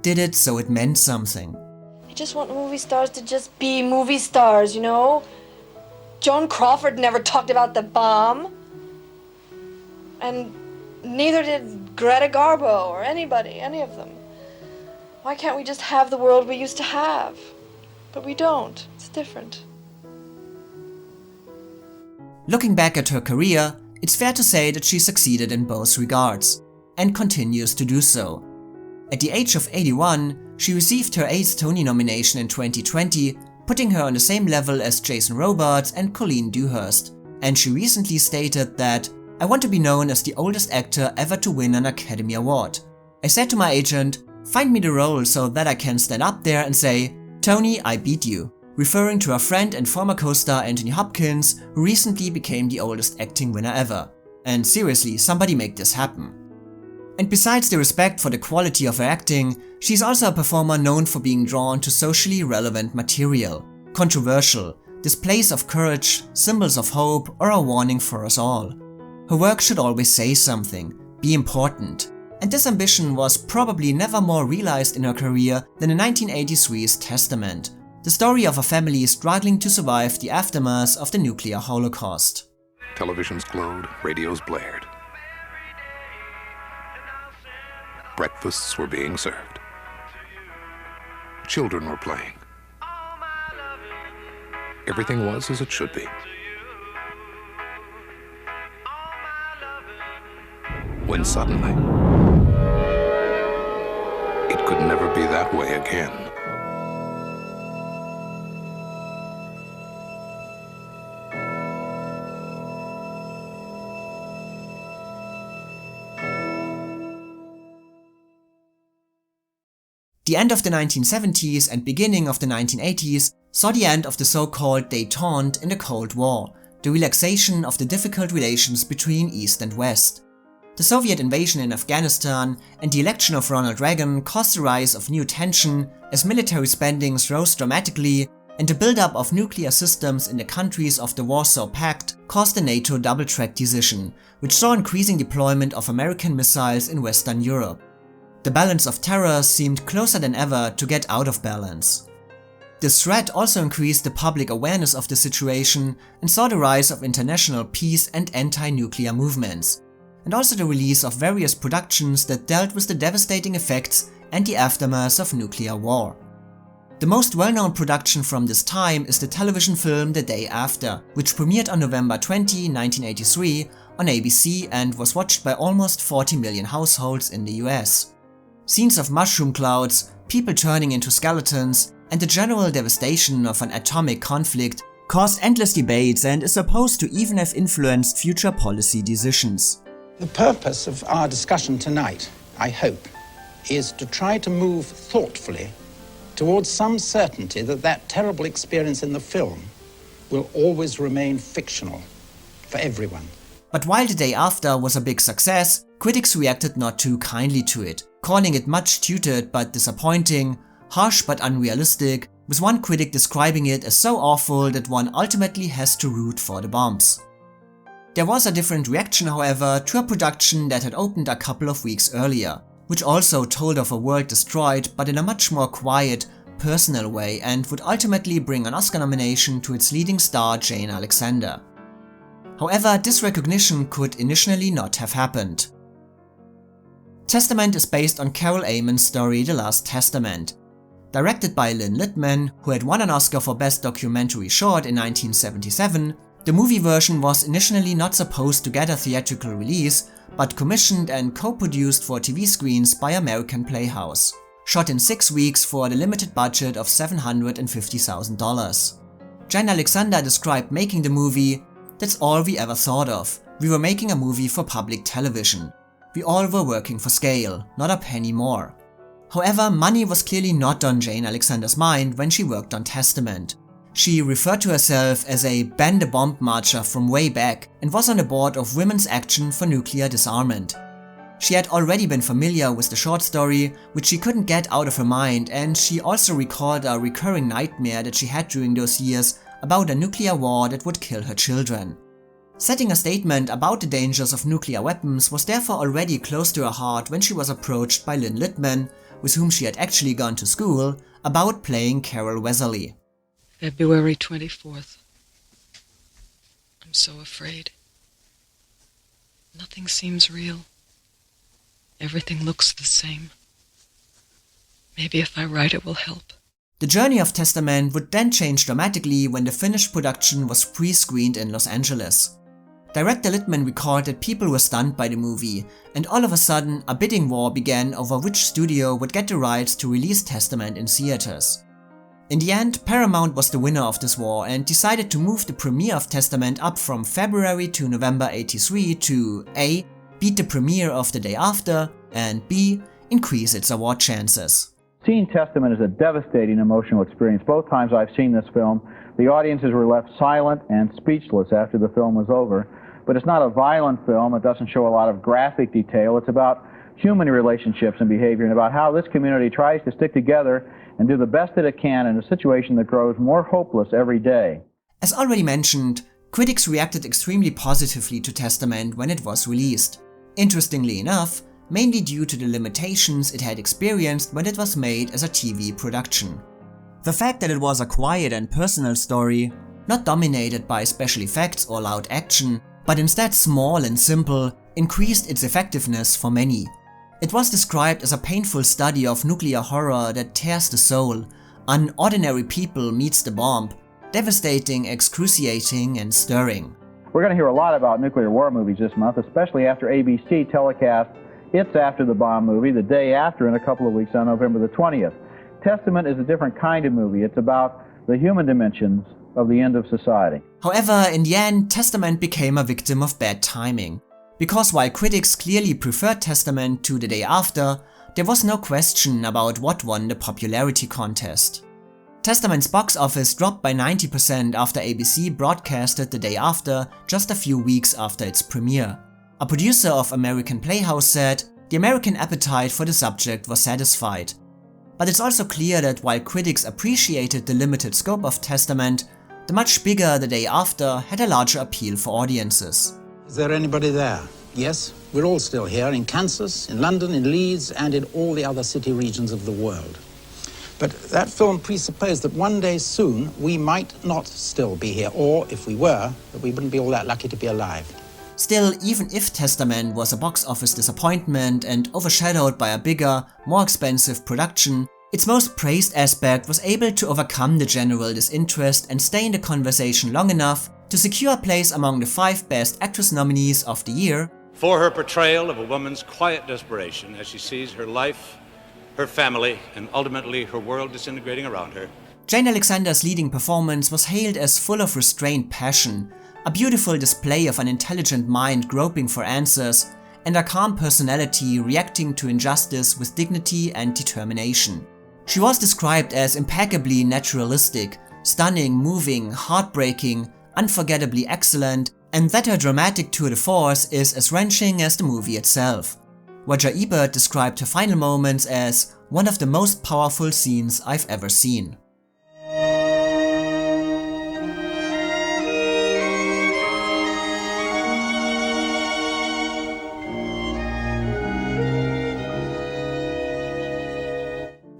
Did it so it meant something." I just want movie stars to just be movie stars, you know? Joan Crawford never talked about the bomb. And neither did Greta Garbo or anybody, any of them. Why can't we just have the world we used to have? But we don't. It's different. Looking back at her career, it's fair to say that she succeeded in both regards, and continues to do so. At the age of 81, she received her 8th Tony nomination in 2020, putting her on the same level as Jason Robards and Colleen Dewhurst, and she recently stated that, "I want to be known as the oldest actor ever to win an Academy Award. I said to my agent, find me the role so that I can stand up there and say, Tony, I beat you," referring to her friend and former co-star Anthony Hopkins, who recently became the oldest acting winner ever. And seriously, somebody make this happen. And besides the respect for the quality of her acting, she's also a performer known for being drawn to socially relevant material, controversial, displays of courage, symbols of hope, or a warning for us all. Her work should always say something, be important, and this ambition was probably never more realized in her career than in 1983's Testament, the story of a family struggling to survive the aftermath of the nuclear holocaust. Televisions glowed, radios blared. Breakfasts were being served. Children were playing. Everything was as it should be. When suddenly, it could never be that way again. The end of the 1970s and beginning of the 1980s saw the end of the so-called détente in the Cold War, the relaxation of the difficult relations between East and West. The Soviet invasion in Afghanistan and the election of Ronald Reagan caused the rise of new tension as military spendings rose dramatically, and the build-up of nuclear systems in the countries of the Warsaw Pact caused the NATO double-track decision, which saw increasing deployment of American missiles in Western Europe. The balance of terror seemed closer than ever to get out of balance. This threat also increased the public awareness of the situation and saw the rise of international peace and anti-nuclear movements, and also the release of various productions that dealt with the devastating effects and the aftermath of nuclear war. The most well-known production from this time is the television film The Day After, which premiered on November 20, 1983 on ABC and was watched by almost 40 million households in the US. Scenes of mushroom clouds, people turning into skeletons, and the general devastation of an atomic conflict caused endless debates and is supposed to even have influenced future policy decisions. The purpose of our discussion tonight, I hope, is to try to move thoughtfully towards some certainty that that terrible experience in the film will always remain fictional for everyone. But while The Day After was a big success, critics reacted not too kindly to it, calling it much tutored but disappointing, harsh but unrealistic, with one critic describing it as so awful that one ultimately has to root for the bombs. There was a different reaction, however, to a production that had opened a couple of weeks earlier, which also told of a world destroyed but in a much more quiet, personal way, and would ultimately bring an Oscar nomination to its leading star Jane Alexander. However, this recognition could initially not have happened. Testament is based on Carol Amon's story The Last Testament. Directed by Lynn Littman, who had won an Oscar for Best Documentary Short in 1977, the movie version was initially not supposed to get a theatrical release, but commissioned and co-produced for TV screens by American Playhouse. Shot in 6 weeks for the limited budget of $750,000. Jane Alexander described making the movie, "That's all we ever thought of. We were making a movie for public television. We all were working for scale, not a penny more." However, money was clearly not on Jane Alexander's mind when she worked on Testament. She referred to herself as a ban the bomb marcher from way back and was on the board of Women's Action for Nuclear Disarmament. She had already been familiar with the short story, which she couldn't get out of her mind, and she also recalled a recurring nightmare that she had during those years about a nuclear war that would kill her children. Setting a statement about the dangers of nuclear weapons was therefore already close to her heart when she was approached by Lynn Littman, with whom she had actually gone to school, about playing Carol Weatherly. February 24th. I'm so afraid. Nothing seems real. Everything looks the same. Maybe if I write it will help. The journey of Testament would then change dramatically when the finished production was pre-screened in Los Angeles. Director Littman recalled that people were stunned by the movie, and all of a sudden a bidding war began over which studio would get the rights to release Testament in theaters. In the end, Paramount was the winner of this war and decided to move the premiere of Testament up from February to November '83 to A. beat the premiere of the day after, and B. increase its award chances. Seeing Testament is a devastating emotional experience. Both times I've seen this film, the audiences were left silent and speechless after the film was over. But it's not a violent film. It doesn't show a lot of graphic detail. It's about human relationships and behavior, and about how this community tries to stick together and do the best that it can in a situation that grows more hopeless every day. As already mentioned, critics reacted extremely positively to Testament when it was released. Interestingly enough, mainly due to the limitations it had experienced when it was made as a TV production. The fact that it was a quiet and personal story, not dominated by special effects or loud action, but instead small and simple, increased its effectiveness for many. It was described as a painful study of nuclear horror that tears the soul, an ordinary people meets the bomb, devastating, excruciating and stirring. We're going to hear a lot about nuclear war movies this month, especially after ABC telecasts its After the Bomb movie the day after in a couple of weeks on November the 20th. Testament is a different kind of movie. It's about the human dimensions of the end of society. However, in the end, Testament became a victim of bad timing. Because while critics clearly preferred Testament to The Day After, there was no question about what won the popularity contest. Testament's box office dropped by 90% after ABC broadcasted The Day After just a few weeks after its premiere. A producer of American Playhouse said, "The American appetite for the subject was satisfied." But it's also clear that while critics appreciated the limited scope of Testament, the much bigger The Day After had a larger appeal for audiences. Is there anybody there? Yes, we're all still here, in Kansas, in London, in Leeds, and in all the other city regions of the world. But that film presupposed that one day soon we might not still be here, or if we were, that we wouldn't be all that lucky to be alive. Still, even if Testament was a box office disappointment and overshadowed by a bigger, more expensive production, its most praised aspect was able to overcome the general disinterest and stay in the conversation long enough to secure a place among the 5 Best Actress nominees of the year for her portrayal of a woman's quiet desperation as she sees her life, her family, and ultimately her world disintegrating around her. Jane Alexander's leading performance was hailed as full of restrained passion, a beautiful display of an intelligent mind groping for answers, and a calm personality reacting to injustice with dignity and determination. She was described as impeccably naturalistic, stunning, moving, heartbreaking, unforgettably excellent, and that her dramatic tour de force is as wrenching as the movie itself. Roger Ebert described her final moments as one of the most powerful scenes I've ever seen.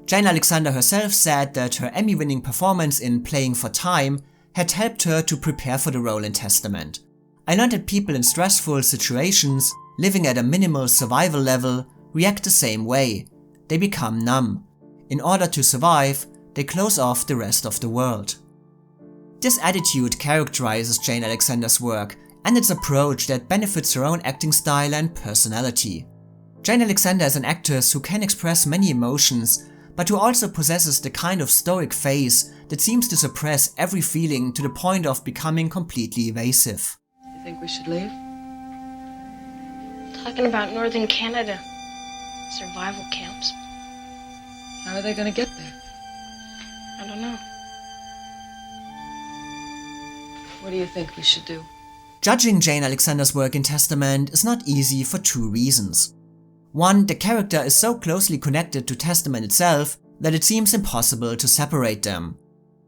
Jane Alexander herself said that her Emmy-winning performance in Playing for Time had helped her to prepare for the role in Testament. "I learned that people in stressful situations, living at a minimal survival level, react the same way. They become numb. In order to survive, they close off the rest of the world." This attitude characterizes Jane Alexander's work and its approach that benefits her own acting style and personality. Jane Alexander is an actress who can express many emotions, but who also possesses the kind of stoic face that seems to suppress every feeling to the point of becoming completely evasive. You think we should leave? Talking about northern Canada. Survival camps. How are they going to get there? I don't know. What do you think we should do? Judging Jane Alexander's work in Testament is not easy for 2 reasons. One, the character is so closely connected to Testament itself that it seems impossible to separate them.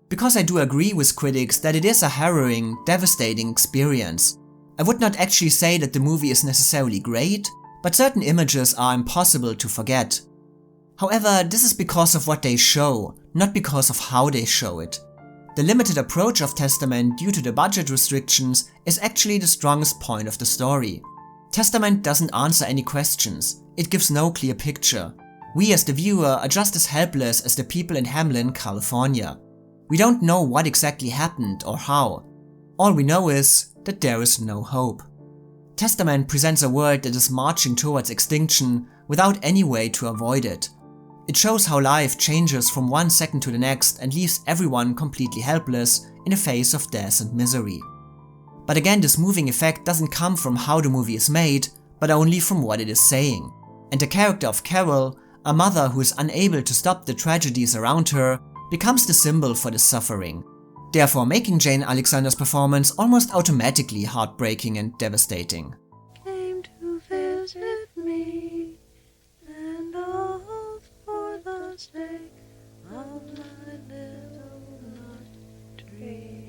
Because I do agree with critics that it is a harrowing, devastating experience. I would not actually say that the movie is necessarily great, but certain images are impossible to forget. However, this is because of what they show, not because of how they show it. The limited approach of Testament due to the budget restrictions is actually the strongest point of the story. Testament doesn't answer any questions. It gives no clear picture. We as the viewer are just as helpless as the people in Hamlin, California. We don't know what exactly happened or how. All we know is that there is no hope. Testament presents a world that is marching towards extinction without any way to avoid it. It shows how life changes from one second to the next and leaves everyone completely helpless in the face of death and misery. But again, this moving effect doesn't come from how the movie is made, but only from what it is saying. And the character of Carol, a mother who is unable to stop the tragedies around her, becomes the symbol for the suffering, therefore making Jane Alexander's performance almost automatically heartbreaking and devastating. Came to visit me, and all for the sake of my little nut tree.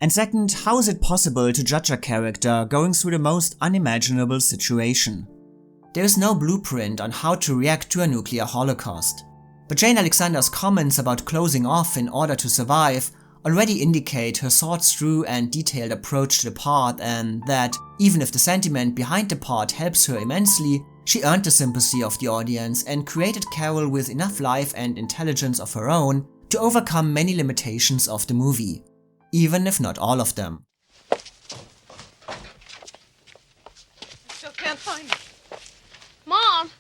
And second, how is it possible to judge a character going through the most unimaginable situation? There is no blueprint on how to react to a nuclear holocaust. But Jane Alexander's comments about closing off in order to survive already indicate her thought through and detailed approach to the part, and that, even if the sentiment behind the part helps her immensely, she earned the sympathy of the audience and created Carol with enough life and intelligence of her own to overcome many limitations of the movie, even if not all of them. I still can't find it. Mom!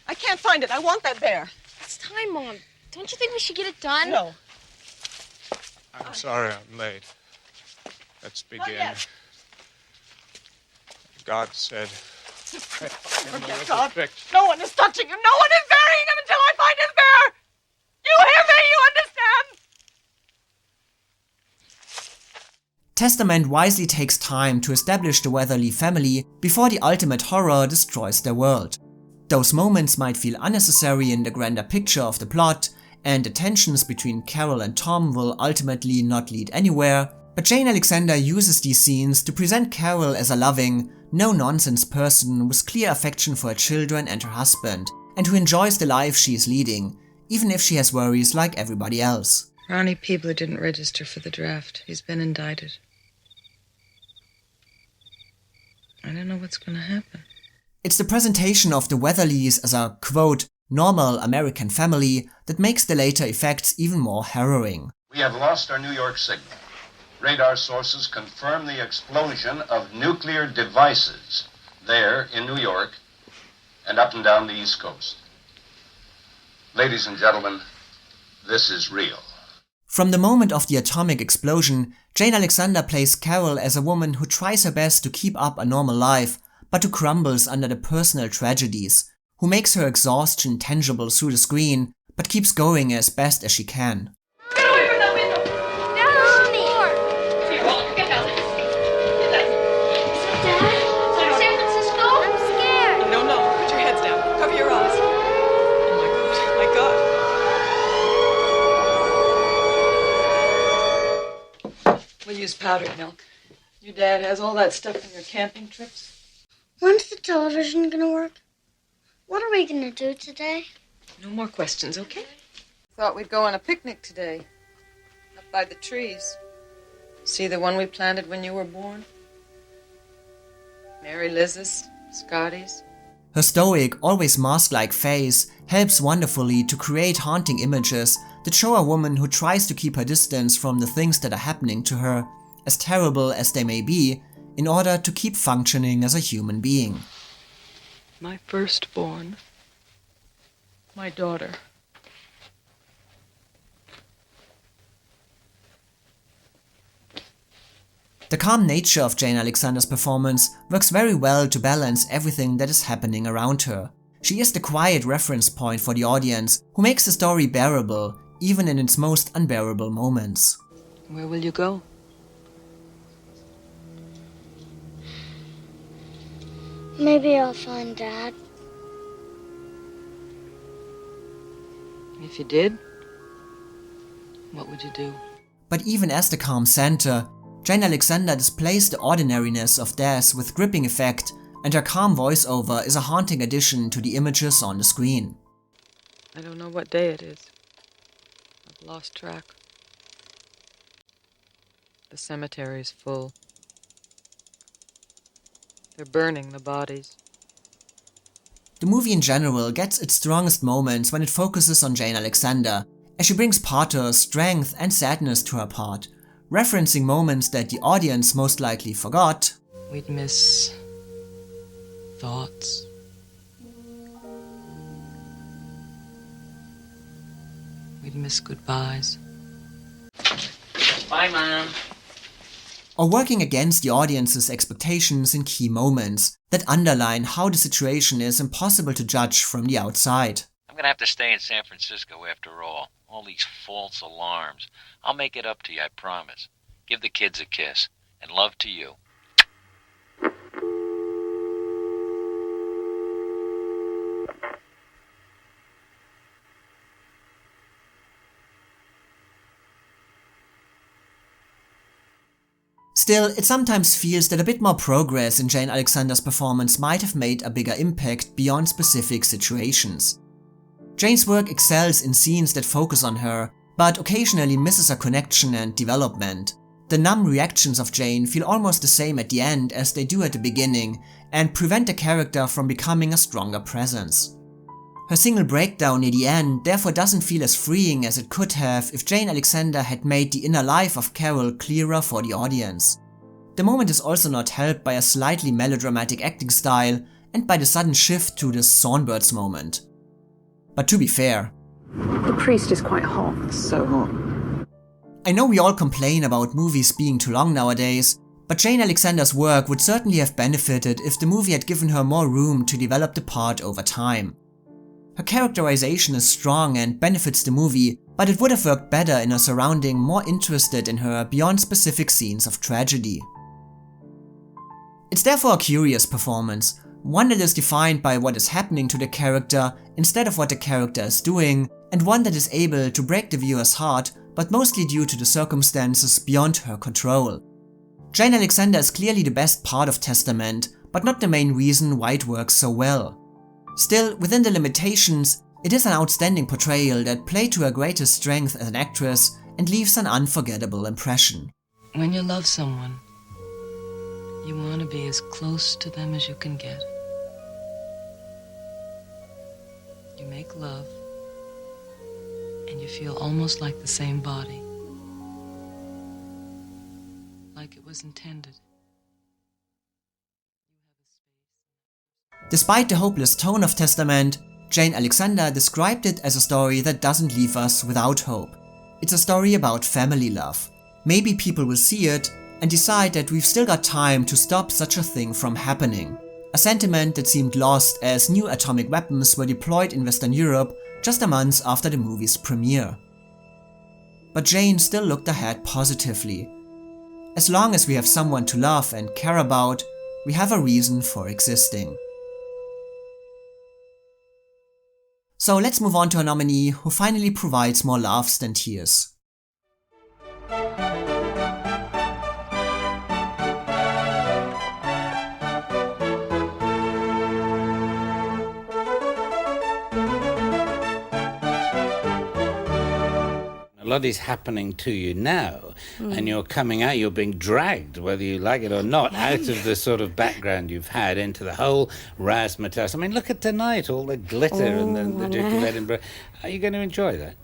I can't find it. I want that bear. It's time, Mom. Don't you think we should get it done? No. I'm sorry I'm late. Let's begin. God said, Forget God. No one is touching him. No one is burying him until I find his bear. You hear me? You understand? Testament wisely takes time to establish the Weatherly family before the ultimate horror destroys their world. Those moments might feel unnecessary in the grander picture of the plot, and the tensions between Carol and Tom will ultimately not lead anywhere, but Jane Alexander uses these scenes to present Carol as a loving, no-nonsense person with clear affection for her children and her husband, and who enjoys the life she is leading, even if she has worries like everybody else. Ronnie Peebler didn't register for the draft. He's been indicted. I don't know what's going to happen. It's the presentation of the Weatherlys as a, quote, normal American family that makes the later effects even more harrowing. We have lost our New York signal. Radar sources confirm the explosion of nuclear devices there in New York and up and down the East Coast. Ladies and gentlemen, this is real. From the moment of the atomic explosion, Jane Alexander plays Carol as a woman who tries her best to keep up a normal life, but who crumbles under the personal tragedies, who makes her exhaustion tangible through the screen, but keeps going as best as she can. Get away from that window. Down the floor. Get down. Get down. Dad? San Francisco? I'm scared. No. Put your heads down. Cover your eyes. Oh, my God. We'll use powdered milk. Your dad has all that stuff from your camping trips. When's the television gonna work? What are we gonna do today? No more questions, okay? Thought we'd go on a picnic today. Up by the trees. See the one we planted when you were born? Mary Liz's, Scotty's. Her stoic, always mask-like face helps wonderfully to create haunting images that show a woman who tries to keep her distance from the things that are happening to her, as terrible as they may be, in order to keep functioning as a human being. My firstborn. My daughter. The calm nature of Jane Alexander's performance works very well to balance everything that is happening around her. She is the quiet reference point for the audience, who makes the story bearable, even in its most unbearable moments. Where will you go? Maybe I'll find Dad. If you did, what would you do? But even as the calm center, Jane Alexander displays the ordinariness of death with gripping effect, and her calm voiceover is a haunting addition to the images on the screen. I don't know what day it is. I've lost track. The cemetery is full. They're burning the bodies. The movie in general gets its strongest moments when it focuses on Jane Alexander, as she brings pathos, strength and sadness to her part, referencing moments that the audience most likely forgot. We'd miss thoughts. We'd miss goodbyes. Bye, Mom. Or working against the audience's expectations in key moments that underline how the situation is impossible to judge from the outside. I'm gonna have to stay in San Francisco after all. All these false alarms. I'll make it up to you, I promise. Give the kids a kiss. And love to you. Still, it sometimes feels that a bit more progress in Jane Alexander's performance might have made a bigger impact beyond specific situations. Jane's work excels in scenes that focus on her, but occasionally misses a connection and development. The numb reactions of Jane feel almost the same at the end as they do at the beginning, and prevent the character from becoming a stronger presence. Her single breakdown near the end therefore doesn't feel as freeing as it could have if Jane Alexander had made the inner life of Carol clearer for the audience. The moment is also not helped by a slightly melodramatic acting style and by the sudden shift to the Songbirds moment. But to be fair, the priest is quite hot, so hot. I know we all complain about movies being too long nowadays, but Jane Alexander's work would certainly have benefited if the movie had given her more room to develop the part over time. Her characterization is strong and benefits the movie, but it would have worked better in a surrounding more interested in her beyond specific scenes of tragedy. It's therefore a curious performance, one that is defined by what is happening to the character instead of what the character is doing, and one that is able to break the viewer's heart, but mostly due to the circumstances beyond her control. Jane Alexander is clearly the best part of Testament, but not the main reason why it works so well. Still, within the limitations, it is an outstanding portrayal that played to her greatest strength as an actress and leaves an unforgettable impression. When you love someone, you want to be as close to them as you can get. You make love, and you feel almost like the same body. Like it was intended. Despite the hopeless tone of Testament, Jane Alexander described it as a story that doesn't leave us without hope. It's a story about family love. Maybe people will see it and decide that we've still got time to stop such a thing from happening. A sentiment that seemed lost as new atomic weapons were deployed in Western Europe just a month after the movie's premiere. But Jane still looked ahead positively. As long as we have someone to love and care about, we have a reason for existing. So let's move on to a nominee who finally provides more laughs than tears. A lot is happening to you now, and you're coming out, you're being dragged, whether you like it or not, out of the sort of background you've had into the whole razzmatazz. I mean, look at tonight, all the glitter and the Duke of Edinburgh. Are you going to enjoy that?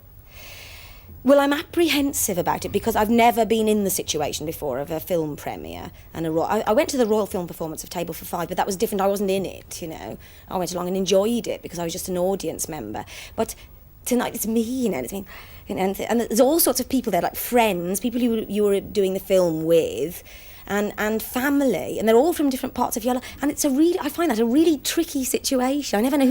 Well, I'm apprehensive about it because I've never been in the situation before of a film premiere. And I went to the Royal Film performance of Table for Five, but that was different. I wasn't in it, you know. I went along and enjoyed it because I was just an audience member. But tonight it's me, you know. It's me. And there's all sorts of people there, like friends, people who you were doing the film with, and family, and they're all from different parts of your life. And I find that a really tricky situation. I never know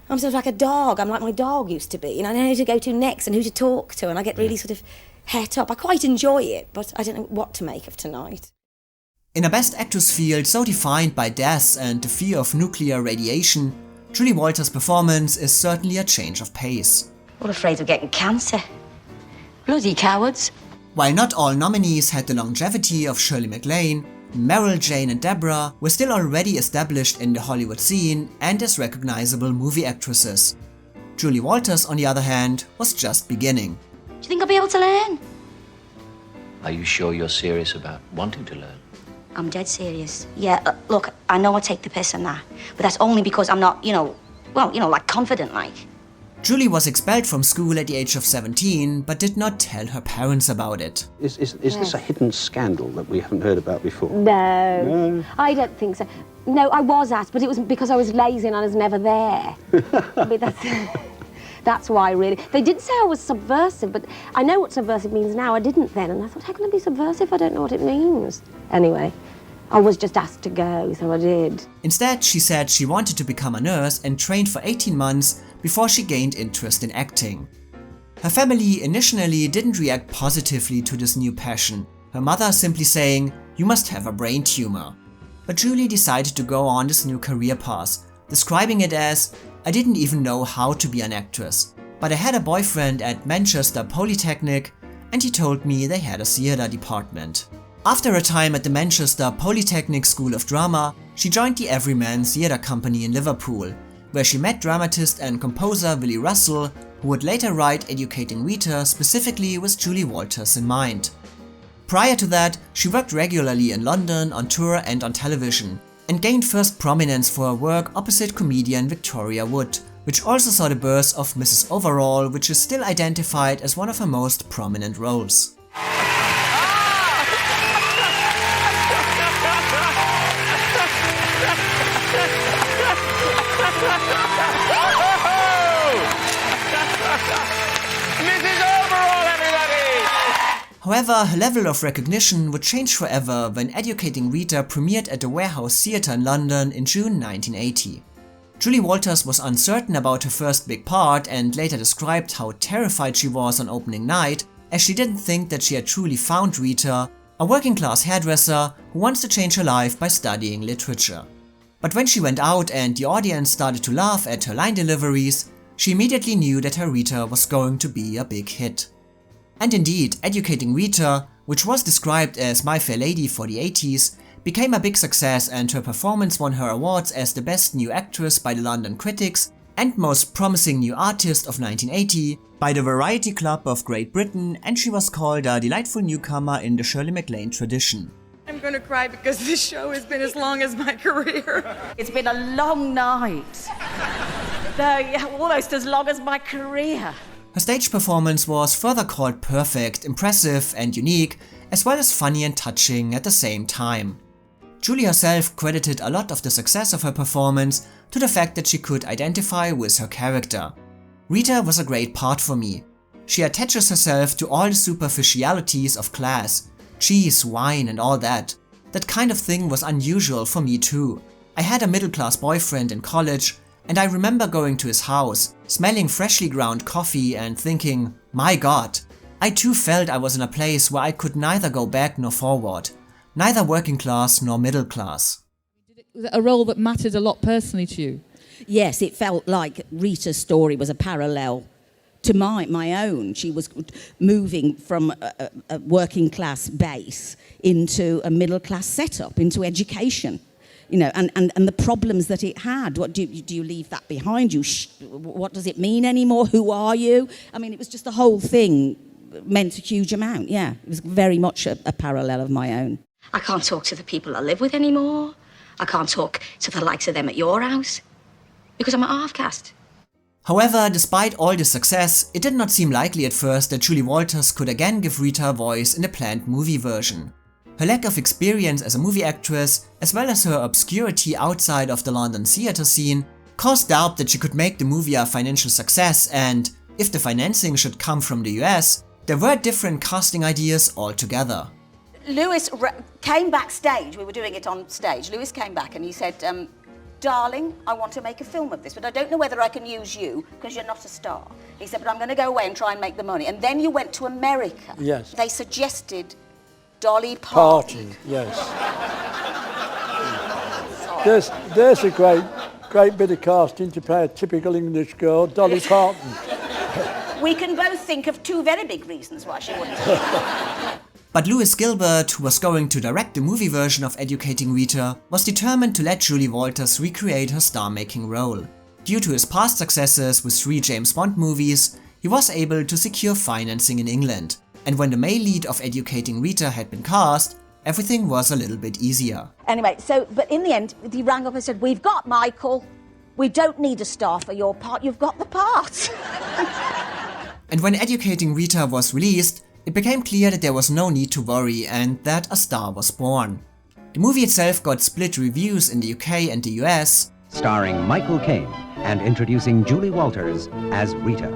I'm sort of like a dog. I'm like my dog used to be, and I know who to go to next and who to talk to, and I get really sort of het up. I quite enjoy it, but I don't know what to make of tonight. In a Best Actress field so defined by death and the fear of nuclear radiation, Julie Walters' performance is certainly a change of pace. All afraid of getting cancer. Bloody cowards. While not all nominees had the longevity of Shirley MacLaine, Meryl, Jane and Debra were still already established in the Hollywood scene and as recognizable movie actresses. Julie Walters, on the other hand, was just beginning. Do you think I'll be able to learn? Are you sure you're serious about wanting to learn? I'm dead serious. Yeah, look, I know I take the piss and that, but that's only because I'm not, like confident like. Julie was expelled from school at the age of 17, but did not tell her parents about it. Is this a hidden scandal that we haven't heard about before? No, I don't think so. No, I was asked, but it was because I was lazy and I was never there. I mean, that's why, really. They did say I was subversive, but I know what subversive means now. I didn't then, and I thought, how can I be subversive? I don't know what it means. Anyway, I was just asked to go, so I did. Instead, she said she wanted to become a nurse and trained for 18 months before she gained interest in acting. Her family initially didn't react positively to this new passion, her mother simply saying, "You must have a brain tumor." But Julie decided to go on this new career path, describing it as, "I didn't even know how to be an actress, but I had a boyfriend at Manchester Polytechnic and he told me they had a theatre department." After a time at the Manchester Polytechnic School of Drama, she joined the Everyman Theatre Company in Liverpool, where she met dramatist and composer Willy Russell, who would later write Educating Rita specifically with Julie Walters in mind. Prior to that, she worked regularly in London, on tour and on television, and gained first prominence for her work opposite comedian Victoria Wood, which also saw the birth of Mrs. Overall, which is still identified as one of her most prominent roles. However, her level of recognition would change forever when Educating Rita premiered at the Warehouse Theatre in London in June 1980. Julie Walters was uncertain about her first big part and later described how terrified she was on opening night, as she didn't think that she had truly found Rita, a working-class hairdresser who wants to change her life by studying literature. But when she went out and the audience started to laugh at her line deliveries, she immediately knew that her Rita was going to be a big hit. And indeed, Educating Rita, which was described as My Fair Lady for the 80s, became a big success and her performance won her awards as the Best New Actress by the London Critics and Most Promising New Artist of 1980 by the Variety Club of Great Britain, and she was called a delightful newcomer in the Shirley MacLaine tradition. I'm going to cry because this show has been as long as my career. It's been a long night. Almost as long as my career. Her stage performance was further called perfect, impressive and unique, as well as funny and touching at the same time. Julie herself credited a lot of the success of her performance to the fact that she could identify with her character. Rita was a great part for me. She attaches herself to all the superficialities of class, cheese, wine and all that. That kind of thing was unusual for me too. I had a middle-class boyfriend in college, and I remember going to his house, smelling freshly ground coffee and thinking, my god, I too felt I was in a place where I could neither go back nor forward, neither working class nor middle class. Was it a role that mattered a lot personally to you? Yes, it felt like Rita's story was a parallel to my own. She was moving from a working class base into a middle class setup, into education. You know, and the problems that it had. What do you leave that behind you? What does it mean anymore? Who are you? I mean, it was just the whole thing meant a huge amount. Yeah, it was very much a parallel of my own. I can't talk to the people I live with anymore. I can't talk to the likes of them at your house because I'm a half-caste. However, despite all this success, it did not seem likely at first that Julie Walters could again give Rita a voice in the planned movie version. Her lack of experience as a movie actress, as well as her obscurity outside of the London theatre scene, caused doubt that she could make the movie a financial success, and if the financing should come from the US, there were different casting ideas altogether. Lewis came backstage, we were doing it on stage, Lewis came back and he said, darling, I want to make a film of this, but I don't know whether I can use you because you're not a star. He said, but I'm going to go away and try and make the money. And then you went to America. Yes. They suggested Dolly Parton. Yes. There's a great bit of casting to play a typical English girl, Dolly Parton. We can both think of two very big reasons why she wouldn't. But Lewis Gilbert, who was going to direct the movie version of Educating Rita, was determined to let Julie Walters recreate her star-making role. Due to his past successes with 3 James Bond movies, he was able to secure financing in England. And when the male lead of Educating Rita had been cast, everything was a little bit easier. Anyway, but in the end, he rang up and said, "We've got Michael. We don't need a star for your part. You've got the part." And when Educating Rita was released, it became clear that there was no need to worry and that a star was born. The movie itself got split reviews in the UK and the US. Starring Michael Caine and introducing Julie Walters as Rita.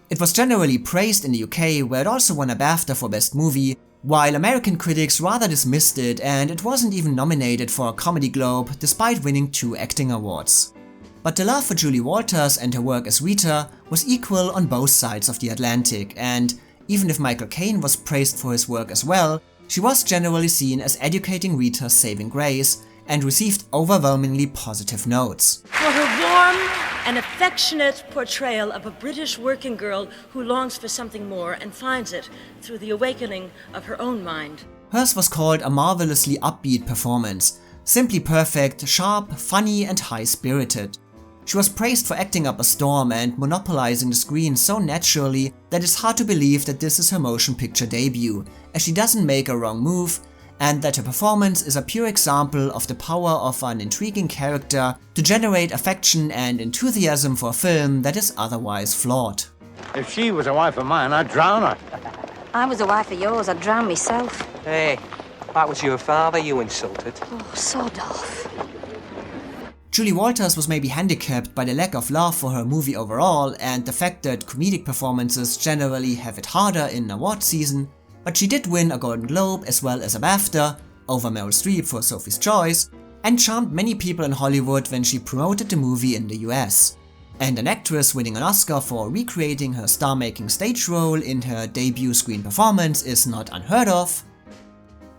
It was generally praised in the UK, where it also won a BAFTA for Best Movie, while American critics rather dismissed it, and it wasn't even nominated for a Comedy Globe despite winning 2 acting awards. But the love for Julie Walters and her work as Rita was equal on both sides of the Atlantic, and even if Michael Caine was praised for his work as well, she was generally seen as Educating Rita's saving grace and received overwhelmingly positive notes. For her warm and affectionate portrayal of a British working girl who longs for something more and finds it through the awakening of her own mind. Hers was called a marvelously upbeat performance, simply perfect, sharp, funny and high-spirited. She was praised for acting up a storm and monopolizing the screen so naturally that it's hard to believe that this is her motion picture debut, as she doesn't make a wrong move, and that her performance is a pure example of the power of an intriguing character to generate affection and enthusiasm for a film that is otherwise flawed. If she was a wife of mine, I'd drown her. I was a wife of yours, I'd drown myself. Hey, that was your father you insulted. Oh, sod off. Julie Walters was maybe handicapped by the lack of love for her movie overall and the fact that comedic performances generally have it harder in award season, but she did win a Golden Globe as well as a BAFTA, over Meryl Streep for Sophie's Choice, and charmed many people in Hollywood when she promoted the movie in the US. And an actress winning an Oscar for recreating her star-making stage role in her debut screen performance is not unheard of,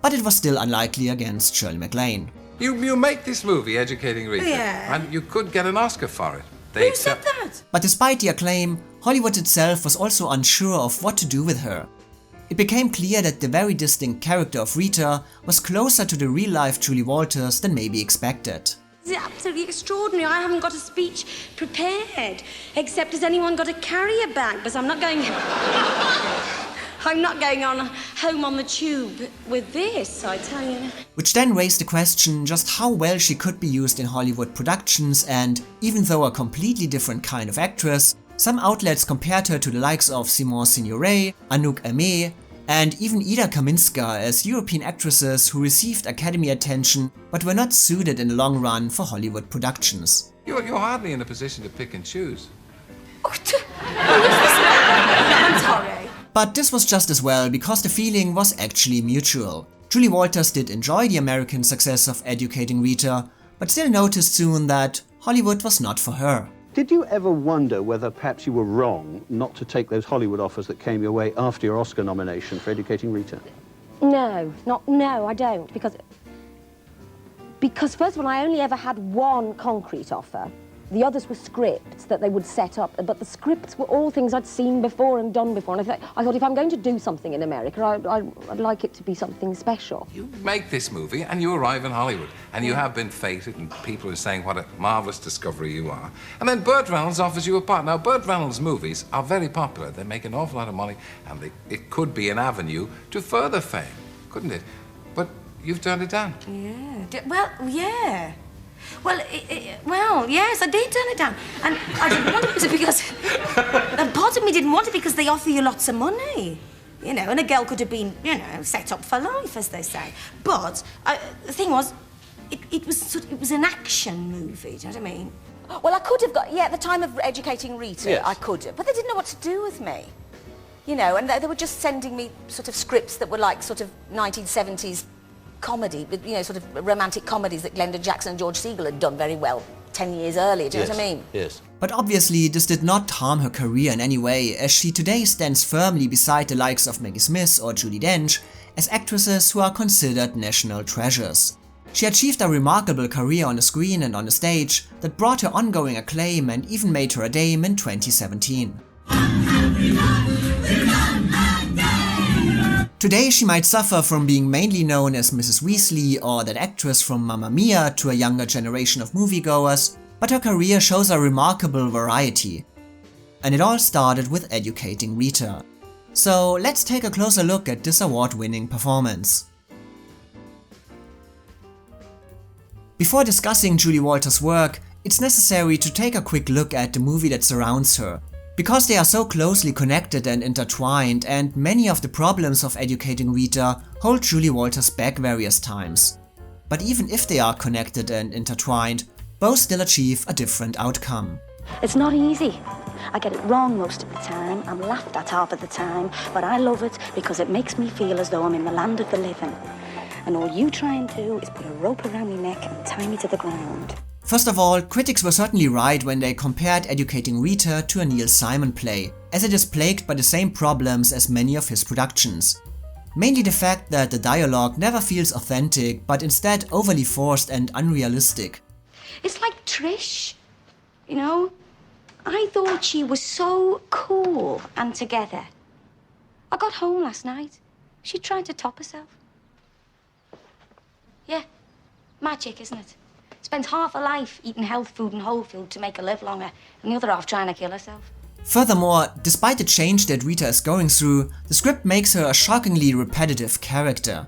but it was still unlikely against Shirley MacLaine. You make this movie, Educating Rita, Yeah. and you could get an Oscar for it. Who said that? But despite the acclaim, Hollywood itself was also unsure of what to do with her. It became clear that the very distinct character of Rita was closer to the real-life Julie Walters than maybe expected. It's absolutely extraordinary. I haven't got a speech prepared, except has anyone got a carrier bag? Because I'm not going on home on the tube with this, I tell you. Which then raised the question just how well she could be used in Hollywood productions, and even though a completely different kind of actress, some outlets compared her to the likes of Simone Signoret, Anouk Aimée, and even Ida Kaminska as European actresses who received Academy attention but were not suited in the long run for Hollywood productions. You're hardly in a position to pick and choose. I'm sorry. But this was just as well because the feeling was actually mutual. Julie Walters did enjoy the American success of Educating Rita, but still noticed soon that Hollywood was not for her. Did you ever wonder whether perhaps you were wrong not to take those Hollywood offers that came your way after your Oscar nomination for Educating Rita? No, I don't, because first of all, I only ever had one concrete offer. The others were scripts that they would set up, but the scripts were all things I'd seen before and done before, and I thought if I'm going to do something in America, I'd like it to be something special. You make this movie and you arrive in Hollywood, and you have been feted, and people are saying what a marvellous discovery you are. And then Burt Reynolds offers you a part. Now, Burt Reynolds' movies are very popular. They make an awful lot of money, and it could be an avenue to further fame, couldn't it? But you've turned it down. Yeah. Well, yeah. Well, yes, I did turn it down. And I didn't want it because... And part of me didn't want it because they offer you lots of money. You know, and a girl could have been, set up for life, as they say. But the thing was, it was an action movie, do you know what I mean? Well, I could have got... Yeah, at the time of Educating Rita, yes. I could have. But they didn't know what to do with me. You know, and they were just sending me sort of scripts that were like sort of 1970s... comedy, sort of romantic comedies that Glenda Jackson and George Segal had done very well 10 years earlier, do you know what I mean? Yes. But obviously this did not harm her career in any way, as she today stands firmly beside the likes of Maggie Smith or Judi Dench as actresses who are considered national treasures. She achieved a remarkable career on the screen and on the stage that brought her ongoing acclaim and even made her a dame in 2017. Today she might suffer from being mainly known as Mrs. Weasley or that actress from Mamma Mia to a younger generation of moviegoers, but her career shows a remarkable variety. And it all started with Educating Rita. So let's take a closer look at this award-winning performance. Before discussing Julie Walters' work, it's necessary to take a quick look at the movie that surrounds her. Because they are so closely connected and intertwined, and many of the problems of educating Rita hold Julie Walters back various times. But even if they are connected and intertwined, both still achieve a different outcome. It's not easy. I get it wrong most of the time. I'm laughed at half of the time. But I love it because it makes me feel as though I'm in the land of the living. And all you try and do is put a rope around my neck and tie me to the ground. First of all, critics were certainly right when they compared Educating Rita to a Neil Simon play, as it is plagued by the same problems as many of his productions. Mainly the fact that the dialogue never feels authentic, but instead overly forced and unrealistic. It's like Trish, you know? I thought she was so cool and together. I got home last night. She tried to top herself. Yeah, magic, isn't it? Spends half her life eating health food and whole food to make her live longer, and the other half trying to kill herself. Furthermore, despite the change that Rita is going through, the script makes her a shockingly repetitive character.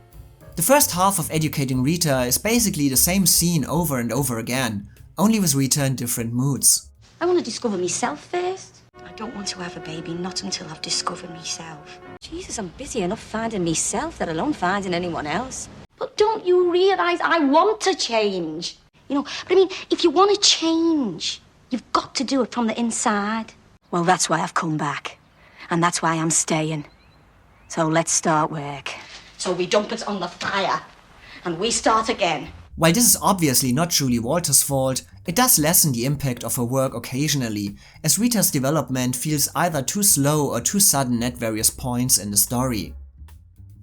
The first half of Educating Rita is basically the same scene over and over again, only with Rita in different moods. I want to discover myself first. I don't want to have a baby, not until I've discovered myself. Jesus, I'm busy enough finding myself, let alone finding anyone else. But don't you realise I want to change? You know, but I mean, if you want to change, you've got to do it from the inside. Well, that's why I've come back. And that's why I'm staying. So let's start work. So we dump it on the fire. And we start again. While this is obviously not Julie Walters' fault, it does lessen the impact of her work occasionally, as Rita's development feels either too slow or too sudden at various points in the story.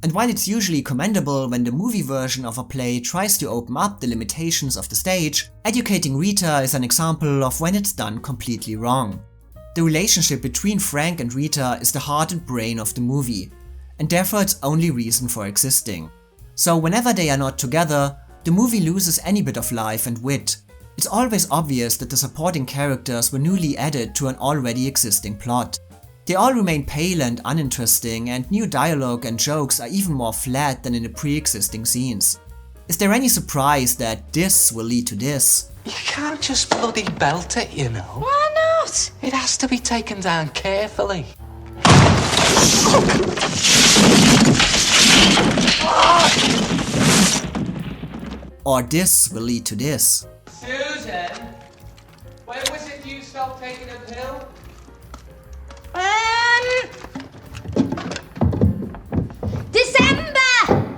And while it's usually commendable when the movie version of a play tries to open up the limitations of the stage, Educating Rita is an example of when it's done completely wrong. The relationship between Frank and Rita is the heart and brain of the movie, and therefore its only reason for existing. So whenever they are not together, the movie loses any bit of life and wit. It's always obvious that the supporting characters were newly added to an already existing plot. They all remain pale and uninteresting, and new dialogue and jokes are even more flat than in the pre-existing scenes. Is there any surprise that this will lead to this? You can't just bloody belt it, you know. Why not? It has to be taken down carefully. Or this will lead to this. Susan, when was it you stopped taking a pill? December!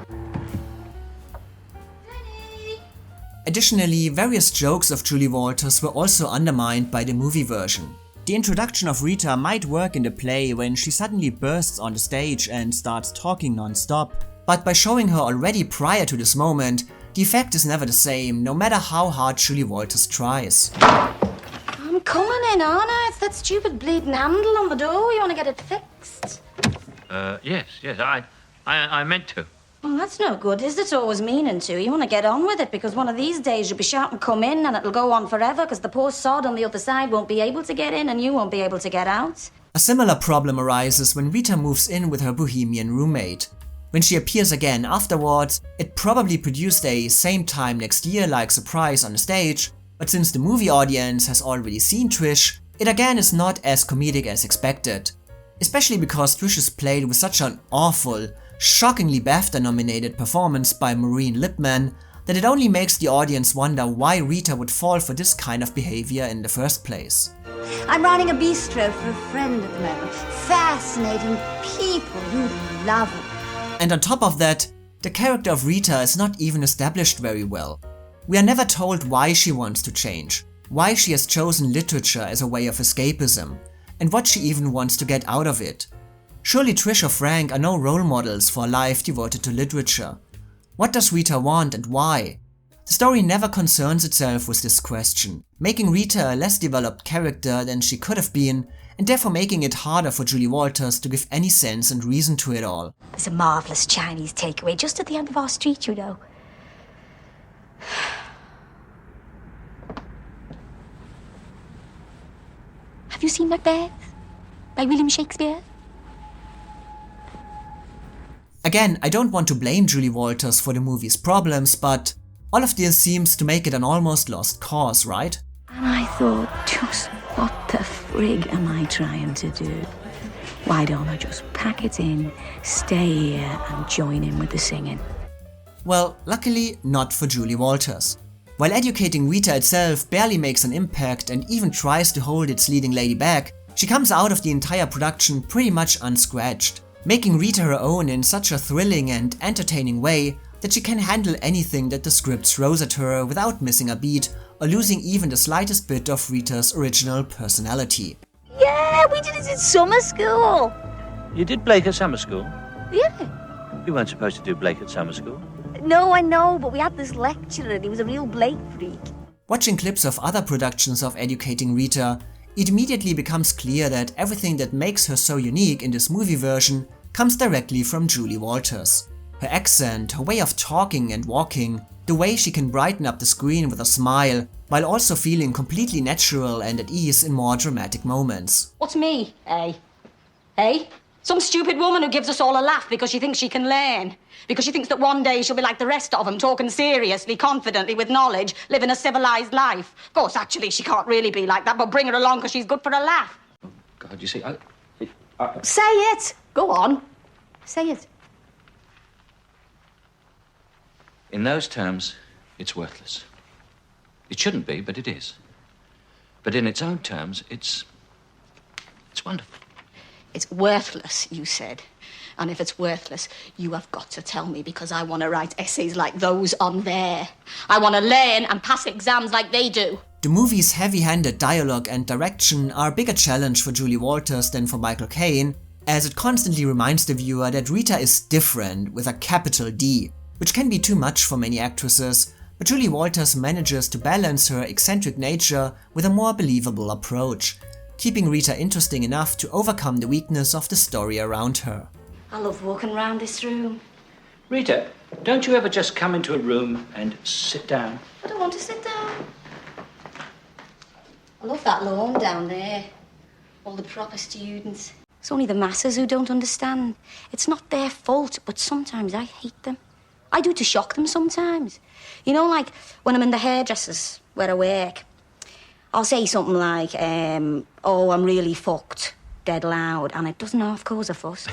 Additionally, various jokes of Julie Walters were also undermined by the movie version. The introduction of Rita might work in the play when she suddenly bursts on the stage and starts talking non-stop, but by showing her already prior to this moment, the effect is never the same, no matter how hard Julie Walters tries. I'm coming in, aren't I? It's that stupid bleeding handle on the door. You want to get it fixed? Yes, I meant to. Well, that's no good, is it? Always meaning to. You want to get on with it, because one of these days you'll be shouting, come in, and it'll go on forever, because the poor sod on the other side won't be able to get in, and you won't be able to get out. A similar problem arises when Rita moves in with her bohemian roommate. When she appears again afterwards, it probably produced a same time next year like surprise on the stage, but since the movie audience has already seen Trish, it again is not as comedic as expected. Especially because Trish is played with such an awful, shockingly BAFTA-nominated performance by Maureen Lipman that it only makes the audience wonder why Rita would fall for this kind of behavior in the first place. I'm running a bistro for a friend at the moment. Fascinating people. You'd love them. And on top of that, the character of Rita is not even established very well. We are never told why she wants to change, why she has chosen literature as a way of escapism, and what she even wants to get out of it. Surely Trish or Frank are no role models for a life devoted to literature. What does Rita want and why? The story never concerns itself with this question, making Rita a less developed character than she could have been, and therefore making it harder for Julie Walters to give any sense and reason to it all. There's a marvellous Chinese takeaway just at the end of our street, you know. Have you seen Macbeth by William Shakespeare? Again, I don't want to blame Julie Walters for the movie's problems, but All of this seems to make it an almost lost cause, right? And I thought, just what the frig am I trying to do? Why don't I just pack it in, stay here and join in with the singing? Well, luckily not for Julie Walters. While Educating Rita itself barely makes an impact and even tries to hold its leading lady back, she comes out of the entire production pretty much unscratched, making Rita her own in such a thrilling and entertaining way that she can handle anything that the script throws at her without missing a beat or losing even the slightest bit of Rita's original personality. Yeah, we did it in summer school. You did Blake at summer school? Yeah. You weren't supposed to do Blake at summer school. No, I know, but we had this lecturer and he was a real Blake freak. Watching clips of other productions of Educating Rita, it immediately becomes clear that everything that makes her so unique in this movie version comes directly from Julie Walters. Her accent, her way of talking and walking, the way she can brighten up the screen with a smile, while also feeling completely natural and at ease in more dramatic moments. What's me, eh? Eh? Some stupid woman who gives us all a laugh because she thinks she can learn. Because she thinks that one day she'll be like the rest of them, talking seriously, confidently, with knowledge, living a civilised life. Of course, actually, she can't really be like that, but bring her along because she's good for a laugh. God, you see, Say it! Go on. Say it. in those terms, it's worthless. It shouldn't be, but it is. But in its own terms, it's wonderful. It's worthless, you said. And if it's worthless, you have got to tell me because I want to write essays like those on there. I want to learn and pass exams like they do. The movie's heavy-handed dialogue and direction are a bigger challenge for Julie Walters than for Michael Caine, as it constantly reminds the viewer that Rita is different with a capital D, which can be too much for many actresses, but Julie Walters manages to balance her eccentric nature with a more believable approach, keeping Rita interesting enough to overcome the weakness of the story around her. I love walking around this room. Rita, don't you ever just come into a room and sit down? I don't want to sit down. I love that lawn down there. All the proper students. It's only the masses who don't understand. It's not their fault, but sometimes I hate them. I do to shock them sometimes. You know, like when I'm in the hairdressers where I work, I'll say something like, oh, I'm really fucked, dead loud, and it doesn't half cause a fuss.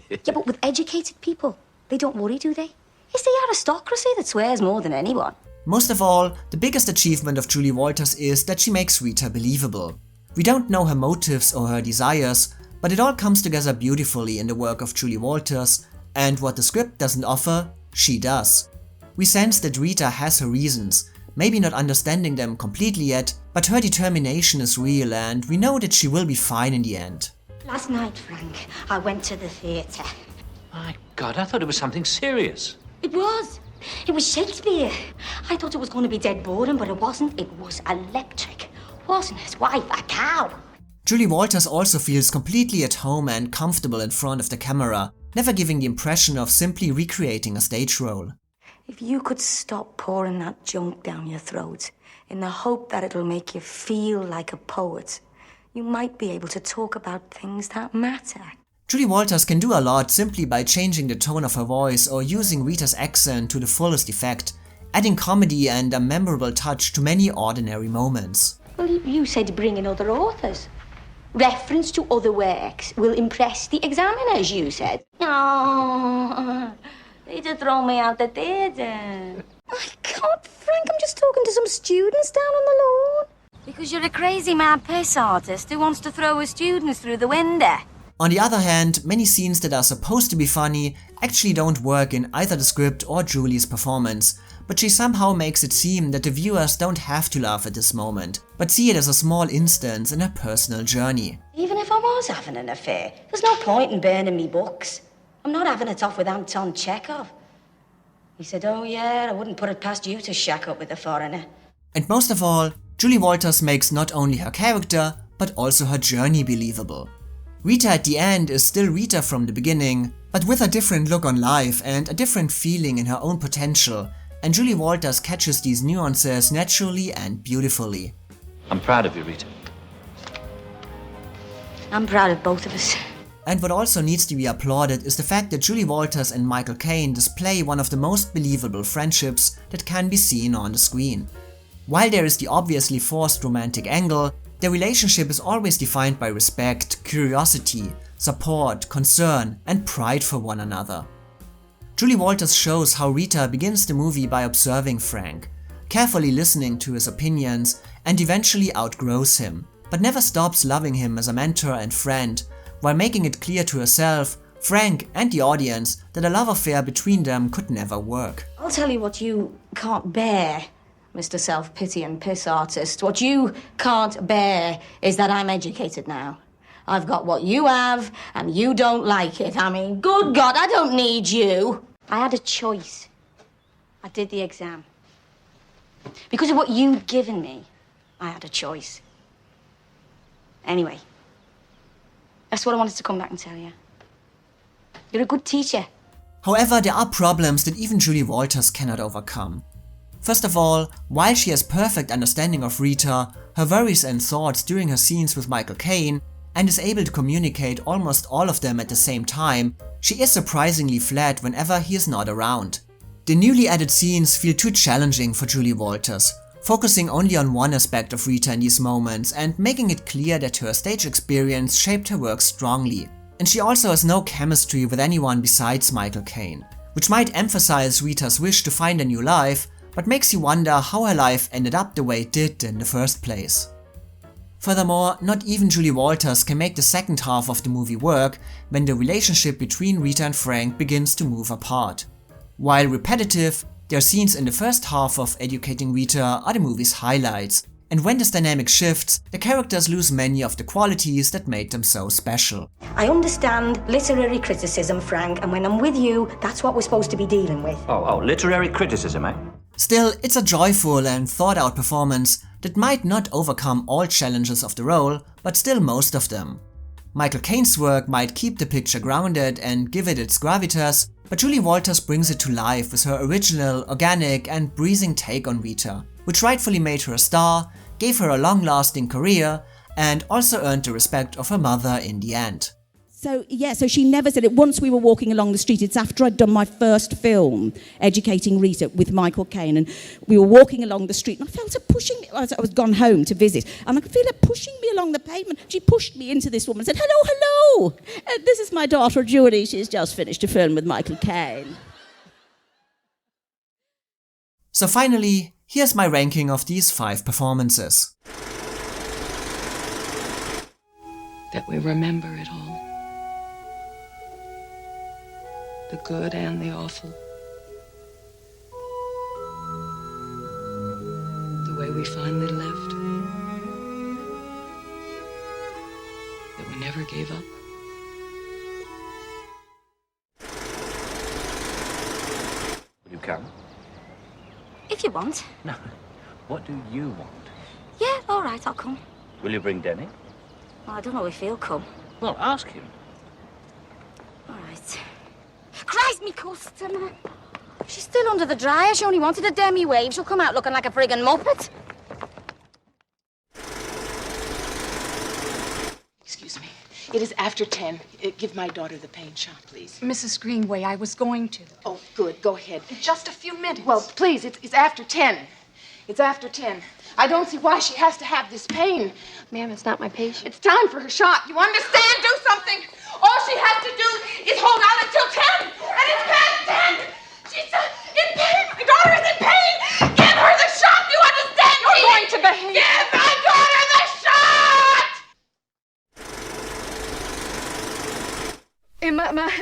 Yeah, but with educated people, they don't worry, do they? It's the aristocracy that swears more than anyone. Most of all, the biggest achievement of Julie Walters is that she makes Rita believable. We don't know her motives or her desires, but it all comes together beautifully in the work of Julie Walters, and what the script doesn't offer, she does. We sense that Rita has her reasons, maybe not understanding them completely yet, but her determination is real and we know that she will be fine in the end. Last night, Frank, I went to the theatre. My God, I thought it was something serious. It was. It was Shakespeare. I thought it was going to be dead boring, but it wasn't. It was electric, wasn't it? Why, a cow. Julie Walters also feels completely at home and comfortable in front of the camera, never giving the impression of simply recreating a stage role. If you could stop pouring that junk down your throat in the hope that it'll make you feel like a poet, you might be able to talk about things that matter. Julie Walters can do a lot simply by changing the tone of her voice or using Rita's accent to the fullest effect, adding comedy and a memorable touch to many ordinary moments. Well, you said bring in other authors. Reference to other works will impress the examiners, you said. Oh, they just throw me out the theatre. My God, Frank, I'm just talking to some students down on the lawn. Because you're a crazy mad piss artist who wants to throw his students through the window. On the other hand, many scenes that are supposed to be funny actually don't work in either the script or Julie's performance, but she somehow makes it seem that the viewers don't have to laugh at this moment, but see it as a small instance in her personal journey. Even if I was having an affair, there's no point in burning me books. I'm not having it off with Anton Chekhov. He said, oh yeah, I wouldn't put it past you to shack up with a foreigner. And most of all, Julie Walters makes not only her character, but also her journey believable. Rita at the end is still Rita from the beginning, but with a different look on life and a different feeling in her own potential, and Julie Walters catches these nuances naturally and beautifully. I'm proud of you, Rita. I'm proud of both of us. And what also needs to be applauded is the fact that Julie Walters and Michael Caine display one of the most believable friendships that can be seen on the screen. While there is the obviously forced romantic angle, their relationship is always defined by respect, curiosity, support, concern, and pride for one another. Julie Walters shows how Rita begins the movie by observing Frank, carefully listening to his opinions, and eventually outgrows him, but never stops loving him as a mentor and friend, while making it clear to herself, Frank, and the audience that a love affair between them could never work. I'll tell you what you can't bear, Mr. Self-Pity and Piss Artist. What you can't bear is that I'm educated now. I've got what you have, and you don't like it. I mean, good God, I don't need you. I had a choice. I did the exam. Because of what you'd given me, I had a choice. Anyway, that's what I wanted to come back and tell you. You're a good teacher. However, there are problems that even Julie Walters cannot overcome. First of all, while she has perfect understanding of Rita, her worries and thoughts during her scenes with Michael Caine, and is able to communicate almost all of them at the same time, she is surprisingly flat whenever he is not around. The newly added scenes feel too challenging for Julie Walters, focusing only on one aspect of Rita in these moments and making it clear that her stage experience shaped her work strongly. And she also has no chemistry with anyone besides Michael Caine, which might emphasize Rita's wish to find a new life, but makes you wonder how her life ended up the way it did in the first place. Furthermore, not even Julie Walters can make the second half of the movie work when the relationship between Rita and Frank begins to move apart. While repetitive, their scenes in the first half of educating Rita are the movie's highlights, and when this dynamic shifts, the characters lose many of the qualities that made them so special. I understand literary criticism, Frank, and when I'm with you, that's what we're supposed to be dealing with. Oh, literary criticism, eh? Still, it's a joyful and thought-out performance that might not overcome all challenges of the role, but still most of them. Michael Caine's work might keep the picture grounded and give it its gravitas, but Julie Walters brings it to life with her original, organic, and breathing take on Rita, which rightfully made her a star, gave her a long-lasting career, and also earned the respect of her mother in the end. So she never said it. Once we were walking along the street, it's after I'd done my first film, Educating Rita, with Michael Caine, and we were walking along the street, and I felt her pushing me. I was gone home to visit, and I could feel her pushing me along the pavement. She pushed me into this woman and said, hello, this is my daughter, Julie. She's just finished a film with Michael Caine. So finally, here's my ranking of these 5 performances. That we remember it all. The good and the awful. The way we finally left. That we never gave up. Will you come? If you want. No. What do you want? Yeah, all right, I'll come. Will you bring Denny? Well, I don't know if he'll come. Well, ask him. All right. Christ, me customer. She's still under the dryer. She only wanted a demi-wave. She'll come out looking like a friggin' muppet. Excuse me. It is after 10. Give my daughter the paint shop, please. Mrs. Greenway, I was going to. Oh, good. Go ahead. Just a few minutes. Well, please, it's after 10. It's after 10. I don't see why she has to have this pain. Ma'am, it's not my patient. It's time for her shot. You understand? Do something. All she has to do is hold out until 10. And it's past 10. She's in pain. My daughter is in pain. Give her the shot. You understand? You're going to behave. Give my daughter the shot! And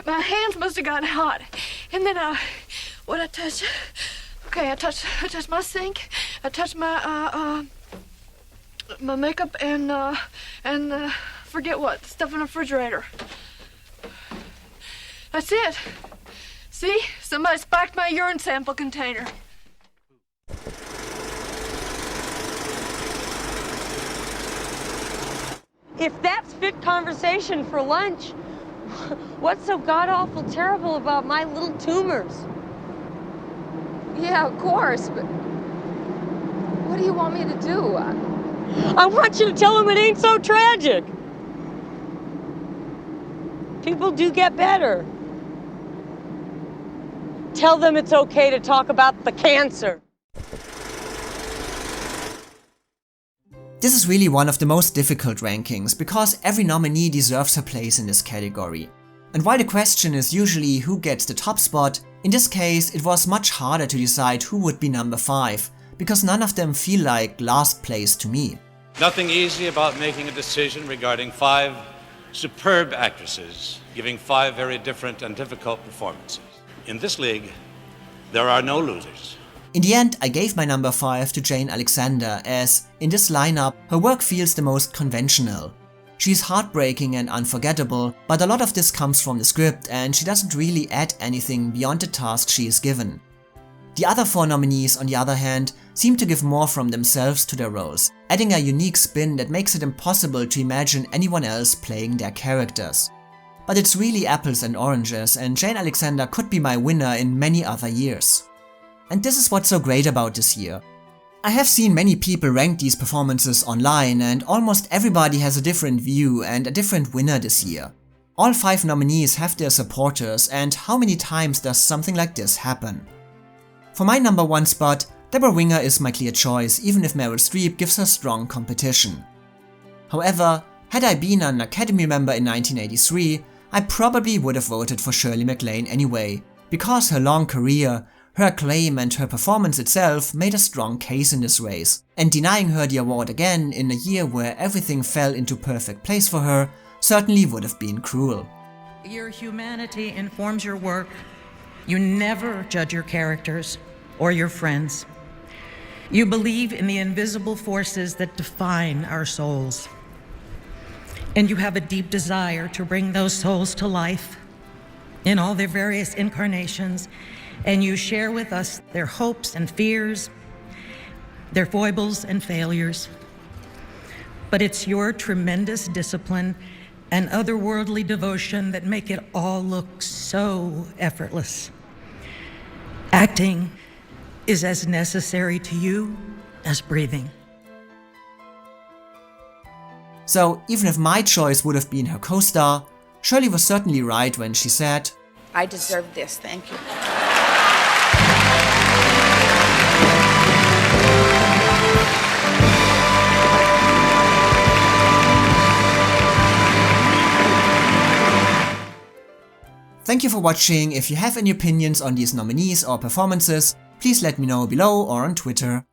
my hands must have gotten hot. And then what I touched? Okay, I touched my sink. I touched my makeup and forget what, stuff in the refrigerator. That's it. See? Somebody spiked my urine sample container. If that's fit conversation for lunch, what's so god-awful terrible about my little tumors? Yeah, of course, but what do you want me to do? I want you to tell him it ain't so tragic. People do get better. Tell them it's okay to talk about the cancer. This is really one of the most difficult rankings because every nominee deserves her place in this category. And while the question is usually who gets the top spot, in this case it was much harder to decide who would be number 5, because none of them feel like last place to me. Nothing easy about making a decision regarding 5 superb actresses giving 5 very different and difficult performances. In this league, there are no losers. In the end, I gave my number 5 to Jane Alexander, as in this lineup her work feels the most conventional. She's heartbreaking and unforgettable, but a lot of this comes from the script and she doesn't really add anything beyond the task she is given. The other 4 nominees, on the other hand, seem to give more from themselves to their roles, adding a unique spin that makes it impossible to imagine anyone else playing their characters. But it's really apples and oranges, and Jane Alexander could be my winner in many other years. And this is what's so great about this year. I have seen many people rank these performances online, and almost everybody has a different view and a different winner this year. All 5 nominees have their supporters, and how many times does something like this happen? For my number 1 spot, Debra Winger is my clear choice, even if Meryl Streep gives her strong competition. However, had I been an Academy member in 1983, I probably would have voted for Shirley MacLaine anyway, because her long career, her acclaim and her performance itself made a strong case in this race, and denying her the award again in a year where everything fell into perfect place for her certainly would have been cruel. Your humanity informs your work. You never judge your characters or your friends. You believe in the invisible forces that define our souls. And you have a deep desire to bring those souls to life in all their various incarnations, and you share with us their hopes and fears, their foibles and failures. But it's your tremendous discipline and otherworldly devotion that make it all look so effortless. Acting is as necessary to you as breathing. So even if my choice would have been her co-star, Shirley was certainly right when she said, I deserve this, thank you. Thank you for watching. If you have any opinions on these nominees or performances, please let me know below or on Twitter.